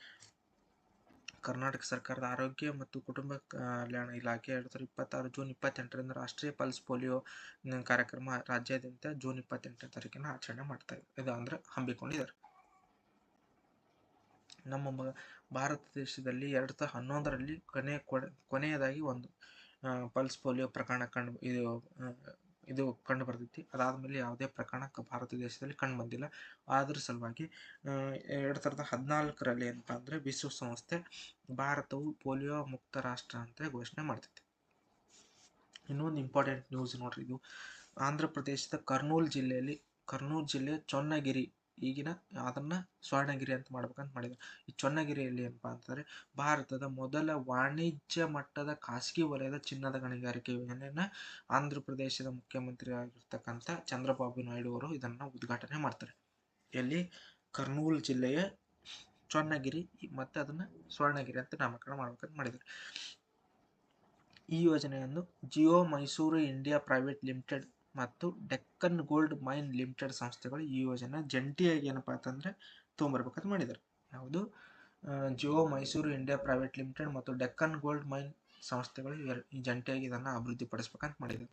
ಕರ್ನಾಟಕ ಸರ್ಕಾರದ ಆರೋಗ್ಯ ಮತ್ತು ಕುಟುಂಬ ಕಲ್ಯಾಣ ಇಲಾಖೆ 2026 ಜೂನ್ 28ರಿಂದ ರಾಷ್ಟ್ರೀಯ ಪಲ್ಸ್ ಪೋಲಿಯೋ ಕಾರ್ಯಕ್ರಮ ರಾಜ್ಯಾದ್ಯಂತ ಜೂನ್ 28ನೇ ತಾರೀಕಿನ ಆಚರಣೆ ಮಾಡ್ತಾ ಇದ್ದಾರೆ. ಇದು ಅಂದ್ರೆ ಹಮ್ಮಿಕೊಂಡಿದ್ದಾರೆ. ನಮ್ಮ ಭಾರತ ದೇಶದಲ್ಲಿ 2011ರಲ್ಲಿ ಕೊನೆಯದಾಗಿ ಒಂದು ಪಲ್ಸ್ ಪೋಲಿಯೋ ಪ್ರಕರಣ ಇದು ಕಂಡು ಬರ್ತೈತಿ. ಅದಾದಮೇಲೆ ಯಾವುದೇ ಪ್ರಕರಣ ಭಾರತ ದೇಶದಲ್ಲಿ ಕಂಡು ಬಂದಿಲ್ಲ. ಅದ್ರ ಸಲುವಾಗಿ 2014ರಲ್ಲಿ ಏನಪ್ಪ ಅಂದರೆ ವಿಶ್ವಸಂಸ್ಥೆ ಭಾರತವು ಪೋಲಿಯೋ ಮುಕ್ತ ರಾಷ್ಟ್ರ ಅಂತ ಘೋಷಣೆ ಮಾಡ್ತೈತಿ. ಇನ್ನೊಂದು ಇಂಪಾರ್ಟೆಂಟ್ ನ್ಯೂಸ್ ನೋಡ್ರಿ, ಇದು ಆಂಧ್ರ ಪ್ರದೇಶದ ಕರ್ನೂಲ್ ಜಿಲ್ಲೆ ಚೊನ್ನಗಿರಿ, ಈಗಿನ ಅದನ್ನ ಸ್ವರ್ಣಗಿರಿ ಅಂತ ಮಾಡ್ಬೇಕಂತ ಮಾಡಿದ್ದಾರೆ. ಈ ಚೊನ್ನಗಿರಿಯಲ್ಲಿ ಏನಪ್ಪಾ ಅಂತಂದ್ರೆ ಭಾರತದ ಮೊದಲ ವಾಣಿಜ್ಯ ಮಟ್ಟದ ಖಾಸಗಿ ವಲಯದ ಚಿನ್ನದ ಗಣಿಗಾರಿಕೆ ಯೋಜನೆಯನ್ನ ಆಂಧ್ರ ಪ್ರದೇಶದ ಮುಖ್ಯಮಂತ್ರಿ ಆಗಿರ್ತಕ್ಕಂಥ ಚಂದ್ರಬಾಬು ನಾಯ್ಡು ಅವರು ಇದನ್ನ ಉದ್ಘಾಟನೆ ಮಾಡ್ತಾರೆ. ಎಲ್ಲಿ? ಕರ್ನೂಲ್ ಜಿಲ್ಲೆಯ ಚೊನ್ನಗಿರಿ, ಮತ್ತೆ ಅದನ್ನ ಸ್ವರ್ಣಗಿರಿ ಅಂತ ನಾಮಕರಣ ಮಾಡ್ಬೇಕಂತ ಮಾಡಿದ್ದಾರೆ. ಈ ಯೋಜನೆಯನ್ನು Jio Mysuru India private limited ಮತ್ತು ಡೆಕ್ಕನ್ ಗೋಲ್ಡ್ ಮೈನ್ ಲಿಮಿಟೆಡ್ ಸಂಸ್ಥೆಗಳು ಈ ಯೋಜನೆ ಜಂಟಿಯಾಗಿ ಏನಪ್ಪಾ ಅಂತಂದ್ರೆ ತೊಗೊಂಬರ್ಬೇಕಂತ ಮಾಡಿದ್ದಾರೆ. ಯಾವುದು? Jio Mysuru India private limited ಮತ್ತು ಡೆಕ್ಕನ್ ಗೋಲ್ಡ್ ಮೈನ್ ಸಂಸ್ಥೆಗಳು ಜಂಟಿಯಾಗಿ ಇದನ್ನು ಅಭಿವೃದ್ಧಿಪಡಿಸ್ಬೇಕಂತ ಮಾಡಿದ್ದಾರೆ.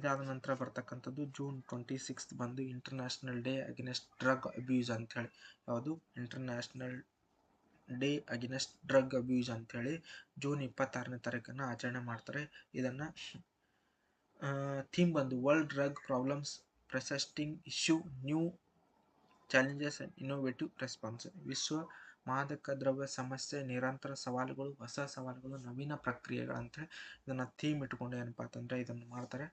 ಇದಾದ ನಂತರ ಬರ್ತಕ್ಕಂಥದ್ದು ಜೂನ್ 26 ಬಂದು international day against drug abuse ಅಂತ ಹೇಳಿ. ಯಾವುದು? International day against drug abuse ಅಂತೇಳಿ ಜೂನ್ 26ನೇ ತಾರೀಕನ್ನು ಆಚರಣೆ ಮಾಡ್ತಾರೆ. ಇದನ್ನ ಥೀಮ್ ಬಂದು world drug problems persisting issue, new challenges and innovative response. ವಿಶ್ವ ಮಾದಕ ದ್ರವ್ಯ ಸಮಸ್ಯೆ, ನಿರಂತರ ಸವಾಲುಗಳು, ಹೊಸ ಸವಾಲುಗಳು, ನವೀನ ಪ್ರಕ್ರಿಯೆಗಳಂತ ಇದನ್ನ ಥೀಮ್ ಇಟ್ಕೊಂಡು ಏನಪ್ಪಾ ಅಂತಂದ್ರೆ ಇದನ್ನು ಮಾಡ್ತಾರೆ.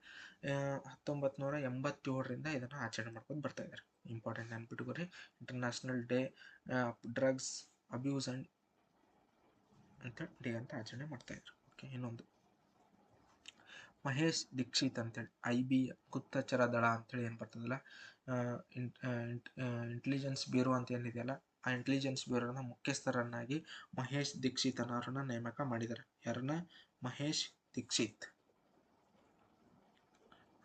1987ರಿಂದ ಇದನ್ನ ಆಚರಣೆ ಮಾಡ್ಕೊಂಡು ಬರ್ತಾ ಇದ್ದಾರೆ. ಇಂಪಾರ್ಟೆಂಟ್ ನೆನ್ಪಿಟ್ಕೋರಿ, international day drugs abuse and ಅಂತ ಡೇ ಅಂತ ಆಚರಣೆ ಮಾಡ್ತಾ ಇದ್ರು. ಓಕೆ, ಇನ್ನೊಂದು ಮಹೇಶ್ ದೀಕ್ಷಿತ್ ಅಂತೇಳಿ IB ಗುಪ್ತಚರ ದಳ ಅಂತೇಳಿ ಏನು ಬರ್ತದಲ್ಲ, ಇಂಟೆಲಿಜೆನ್ಸ್ ಬ್ಯೂರೋ ಅಂತ ಏನಿದೆಯಲ್ಲ, ಆ ಇಂಟೆಲಿಜೆನ್ಸ್ ಬ್ಯೂರೋನ ಮುಖ್ಯಸ್ಥರನ್ನಾಗಿ ಮಹೇಶ್ ದೀಕ್ಷಿತ್ ಅನ್ನೋರನ್ನ ನೇಮಕ ಮಾಡಿದ್ದಾರೆ. ಯಾರನ್ನ? ಮಹೇಶ್ ದೀಕ್ಷಿತ್.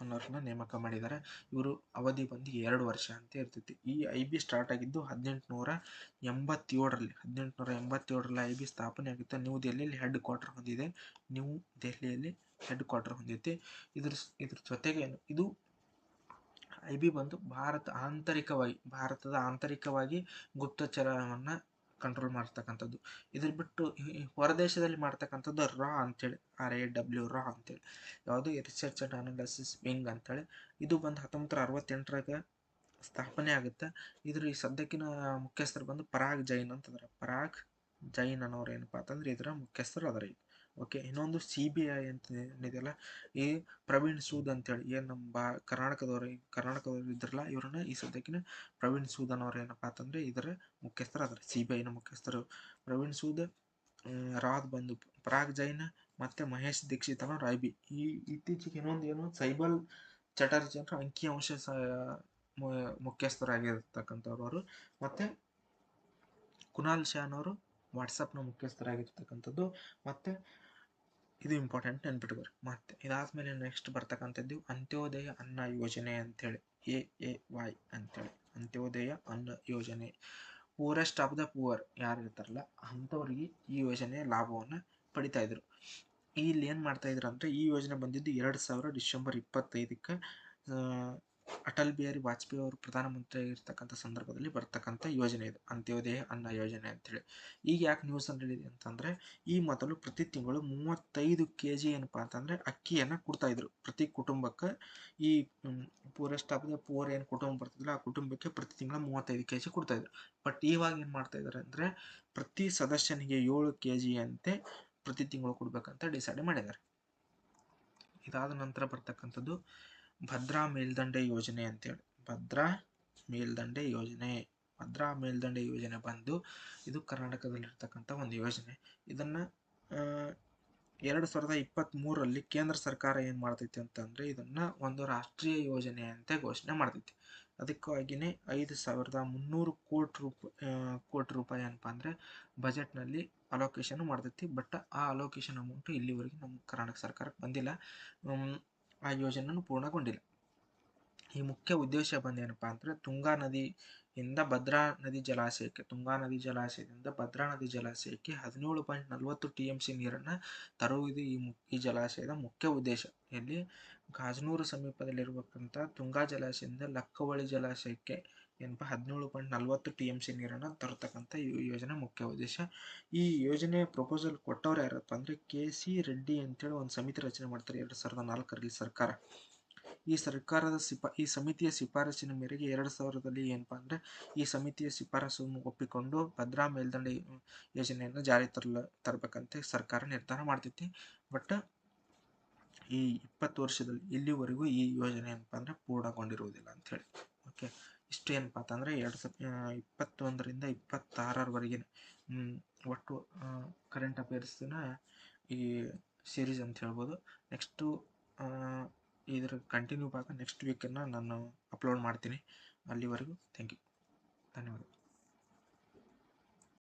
ಅನ್ನೋರನ್ನ ನೇಮಕ ಮಾಡಿದ್ದಾರೆ. ಇವರು ಅವಧಿ ಬಂದು 2 ವರ್ಷ ಅಂತ ಇರ್ತೈತಿ. ಈ IB ಸ್ಟಾರ್ಟ್ ಆಗಿದ್ದು 1887ರಲ್ಲಿ IB ಸ್ಥಾಪನೆ ಆಗುತ್ತೆ. ನ್ಯೂ ದೆಹಲಿಯಲ್ಲಿ ಹೆಡ್ ಕ್ವಾರ್ಟರ್ ಹೊಂದಿದೆ. ನ್ಯೂ ದೆಹಲಿಯಲ್ಲಿ ಹೆಡ್ ಕ್ವಾರ್ಟರ್ ಹೊಂದೈತಿ. ಇದ್ರ ಜೊತೆಗೆ ಇದು IB ಬಂದು ಭಾರತದ ಆಂತರಿಕವಾಗಿ ಗುಪ್ತಚರವನ್ನ ಕಂಟ್ರೋಲ್ ಮಾಡ್ತಕ್ಕಂಥದ್ದು. ಇದ್ರ ಬಿಟ್ಟು ಹೊರದೇಶದಲ್ಲಿ ಮಾಡ್ತಕ್ಕಂಥದ್ದು ರಾ ಅಂತೇಳಿ, RAW ಅಂತೇಳಿ, ಯಾವುದು ರಿಸರ್ಚ್ ಅಂಡ್ ಅನಾಲಿಸಿಸ್ ವಿಂಗ್ ಅಂತೇಳಿ. ಇದು ಬಂದು 1968ರಾಗ ಸ್ಥಾಪನೆ ಆಗುತ್ತೆ. ಇದ್ರ ಈ ಸದ್ಯಕ್ಕಿನ ಮುಖ್ಯಸ್ಥರು ಬಂದು ಪರಾಗ್ ಜೈನ್ ಅಂತಂದ್ರೆ, ಪರಾಗ್ ಜೈನ್ ಅನ್ನೋರು ಏನಪ್ಪಾ ಅಂತಂದ್ರೆ ಇದರ ಮುಖ್ಯಸ್ಥರು ಅದರ. ಓಕೆ, ಇನ್ನೊಂದು CBI ಅಂತ ಏನಿದೆಯಲ್ಲ, ಈ ಪ್ರವೀಣ್ ಸೂದ್ ಅಂತೇಳಿ ಏನು ನಮ್ಮ ಕರ್ನಾಟಕದವ್ರು ಇದ್ರಲ್ಲ, ಇವ್ರನ್ನ ಈ ಸದ್ಯಕ್ಕಿನ ಪ್ರವೀಣ್ ಸೂದ್ ಅನ್ನೋರು ಏನಪ್ಪಾ ಅಂತಂದ್ರೆ ಇದರ ಮುಖ್ಯಸ್ಥರು ಅದರ. CBIನ ಮುಖ್ಯಸ್ಥರು ಪ್ರವೀಣ್ ಸೂದ್, ರಾದ್ ಬಂದು ಪರಾಗ್ ಜೈನ್, ಮತ್ತೆ ಮಹೇಶ್ ದೀಕ್ಷಿತ್ ಅನ್ನೋರು IB. ಈ ಇತ್ತೀಚೆಗೆ ಇನ್ನೊಂದು ಸೈಬಲ್ ಚಟರ್ಜಿ ಅಂದ್ರೆ ಅಂಕಿಅಂಶ ಮುಖ್ಯಸ್ಥರಾಗಿರ್ತಕ್ಕಂಥವ್ರು. ಮತ್ತೆ ಕುನಾಲ್ ಶಾ ಅನ್ನೋರು ವಾಟ್ಸಪ್ನ ಮುಖ್ಯಸ್ಥರಾಗಿರ್ತಕ್ಕಂಥದ್ದು. ಮತ್ತೆ ಇದು ಇಂಪಾರ್ಟೆಂಟ್ ನೆನ್ಪಿಟ್ಕೋರಿ. ಮತ್ತೆ ಇದಾದ್ಮೇಲೆ ನೆಕ್ಸ್ಟ್ ಬರ್ತಕ್ಕಂಥದ್ದು ಅಂತ್ಯೋದಯ ಅನ್ನ ಯೋಜನೆ ಅಂತೇಳಿ, AAY ಅಂತೇಳಿ, ಅಂತ್ಯೋದಯ ಅನ್ನ ಯೋಜನೆ. ಪೂರೆಸ್ಟ್ ಆಫ್ ದ ಪೂವರ್ ಯಾರು ಇರ್ತಾರಲ್ಲ ಅಂಥವ್ರಿಗೆ ಈ ಯೋಜನೆಯ ಲಾಭವನ್ನು ಪಡಿತಾ ಇದ್ರು. ಇಲ್ಲಿ ಏನು ಮಾಡ್ತಾ ಇದ್ರು ಅಂದ್ರೆ, ಈ ಯೋಜನೆ ಬಂದಿದ್ದು 2000 ಡಿಸೆಂಬರ್ 25ಕ್ಕೆ ಅಟಲ್ ಬಿಹಾರಿ ವಾಜಪೇಯಿ ಅವರು ಪ್ರಧಾನಮಂತ್ರಿ ಆಗಿರ್ತಕ್ಕಂಥ ಸಂದರ್ಭದಲ್ಲಿ ಬರ್ತಕ್ಕಂಥ ಯೋಜನೆ ಇದು, ಅಂತ್ಯೋದಯ ಅನ್ನ ಯೋಜನೆ ಅಂತೇಳಿ. ಈಗ ಯಾಕೆ ನ್ಯೂಸ್ ಅಲ್ಲಿ ಅಂತಂದ್ರೆ, ಈ ಮೊದಲು ಪ್ರತಿ ತಿಂಗಳು 35 kg ಏನಪ್ಪಾ ಅಂತಂದ್ರೆ ಅಕ್ಕಿಯನ್ನ ಕೊಡ್ತಾ ಇದ್ರು ಪ್ರತಿ ಕುಟುಂಬಕ್ಕೆ. ಈ ಪೂರೆಸ್ಟ್ ಆಫ್ ದ ಪೂರ್ ಏನು ಕುಟುಂಬ ಬರ್ತದಿಲ್ಲ, ಆ ಕುಟುಂಬಕ್ಕೆ ಪ್ರತಿ ತಿಂಗಳು 35 kg ಕೊಡ್ತಾ ಇದ್ರು. ಬಟ್ ಇವಾಗ ಏನ್ ಮಾಡ್ತಾ ಇದಾರೆ ಅಂದ್ರೆ, ಪ್ರತಿ ಸದಸ್ಯನಿಗೆ 7 kg ಅಂತೆ ಪ್ರತಿ ತಿಂಗಳು ಕೊಡ್ಬೇಕಂತ ಡಿಸೈಡ್ ಮಾಡಿದ್ದಾರೆ. ಇದಾದ ನಂತರ ಬರ್ತಕ್ಕಂಥದ್ದು ಭದ್ರಾ ಮೇಲ್ದಂಡೆ ಯೋಜನೆ ಅಂತೇಳಿ. ಭದ್ರಾ ಮೇಲ್ದಂಡೆ ಯೋಜನೆ ಬಂದು ಇದು ಕರ್ನಾಟಕದಲ್ಲಿರ್ತಕ್ಕಂಥ ಒಂದು ಯೋಜನೆ. ಇದನ್ನ 2023ರಲ್ಲಿ ಕೇಂದ್ರ ಸರ್ಕಾರ ಏನ್ ಮಾಡ್ತೈತಿ ಅಂತಂದ್ರೆ, ಇದನ್ನ ಒಂದು ರಾಷ್ಟ್ರೀಯ ಯೋಜನೆ ಅಂತ ಘೋಷಣೆ ಮಾಡ್ತೈತಿ. ಅದಕ್ಕಾಗಿನೇ 5300 ಕೋಟಿ ರೂಪಾಯಿ ಏನಪ್ಪಾ ಅಂದ್ರೆ ಬಜೆಟ್ನಲ್ಲಿ ಅಲೋಕೇಶನ್ ಮಾಡ್ತೈತಿ. ಬಟ್ ಆ ಅಲೋಕೇಶನ್ ಅಮೌಂಟ್ ಇಲ್ಲಿವರೆಗೆ ನಮ್ಮ ಕರ್ನಾಟಕ ಸರ್ಕಾರಕ್ಕೆ ಬಂದಿಲ್ಲ. ಆ ಯೋಜನೆಯನ್ನು ಪೂರ್ಣಗೊಂಡಿಲ್ಲ. ಈ ಮುಖ್ಯ ಉದ್ದೇಶ ಬಂದೇನಪ್ಪಾ ಅಂದ್ರೆ, ತುಂಗಾ ನದಿಯಿಂದ ಭದ್ರಾ ನದಿ ಜಲಾಶಯಕ್ಕೆ 17.40 TMC ನೀರನ್ನ ತರುವುದು ಈ ಜಲಾಶಯದ ಮುಖ್ಯ ಉದ್ದೇಶ. ಇಲ್ಲಿ ಗಾಜನೂರು ಸಮೀಪದಲ್ಲಿರುವಂತ ತುಂಗಾ ಜಲಾಶಯದಿಂದ ಲಕ್ಕವಳ್ಳಿ ಜಲಾಶಯಕ್ಕೆ ಏನಪ್ಪಾ 17.40 TMC ನೀರನ್ನ ತರತಕ್ಕಂಥ ಈ ಯೋಜನೆ ಮುಖ್ಯ ಉದ್ದೇಶ. ಈ ಯೋಜನೆಯ ಪ್ರಪೋಸಲ್ ಕೊಟ್ಟವ್ರು ಯಾರಪ್ಪ ಅಂದ್ರೆ KC ರೆಡ್ಡಿ ಅಂತೇಳಿ ಒಂದು ಸಮಿತಿ ರಚನೆ ಮಾಡ್ತಾರೆ 2004ರಲ್ಲಿ ಸರ್ಕಾರ. ಈ ಸಮಿತಿಯ ಶಿಫಾರಸಿನ ಮೇರೆಗೆ 2000ರಲ್ಲಿ ಏನಪ್ಪಾ ಅಂದ್ರೆ ಈ ಸಮಿತಿಯ ಶಿಫಾರಸನ್ನು ಒಪ್ಪಿಕೊಂಡು ಭದ್ರಾ ಮೇಲ್ದಂಡೆ ಯೋಜನೆಯನ್ನು ಜಾರಿ ತರಬೇಕಂತ ಸರ್ಕಾರ ನಿರ್ಧಾರ ಮಾಡ್ತೈತಿ. ಬಟ್ ಈ 20 ವರ್ಷದಲ್ಲಿ ಇಲ್ಲಿವರೆಗೂ ಈ ಯೋಜನೆ ಏನಪ್ಪಾ ಅಂದ್ರೆ ಪೂರ್ಣಗೊಂಡಿರುವುದಿಲ್ಲ ಅಂತ ಹೇಳಿ. ಓಕೆ, ಇಷ್ಟು ಏನಪ್ಪಾ ಅಂತಂದ್ರೆ 2021ರಿಂದ 2026ರವರೆಗೆ ಒಟ್ಟು ಕರೆಂಟ್ ಅಫೇರ್ಸ್ನ ಈ ಸೀರೀಸ್ ಅಂತ ಹೇಳ್ಬೋದು. ನೆಕ್ಸ್ಟು ಇದರ ಕಂಟಿನ್ಯೂ ಭಾಗ ನೆಕ್ಸ್ಟ್ ವೀಕನ್ನು ನಾನು ಅಪ್ಲೋಡ್ ಮಾಡ್ತೀನಿ. ಅಲ್ಲಿವರೆಗೂ ಥ್ಯಾಂಕ್ ಯು, ಧನ್ಯವಾದ.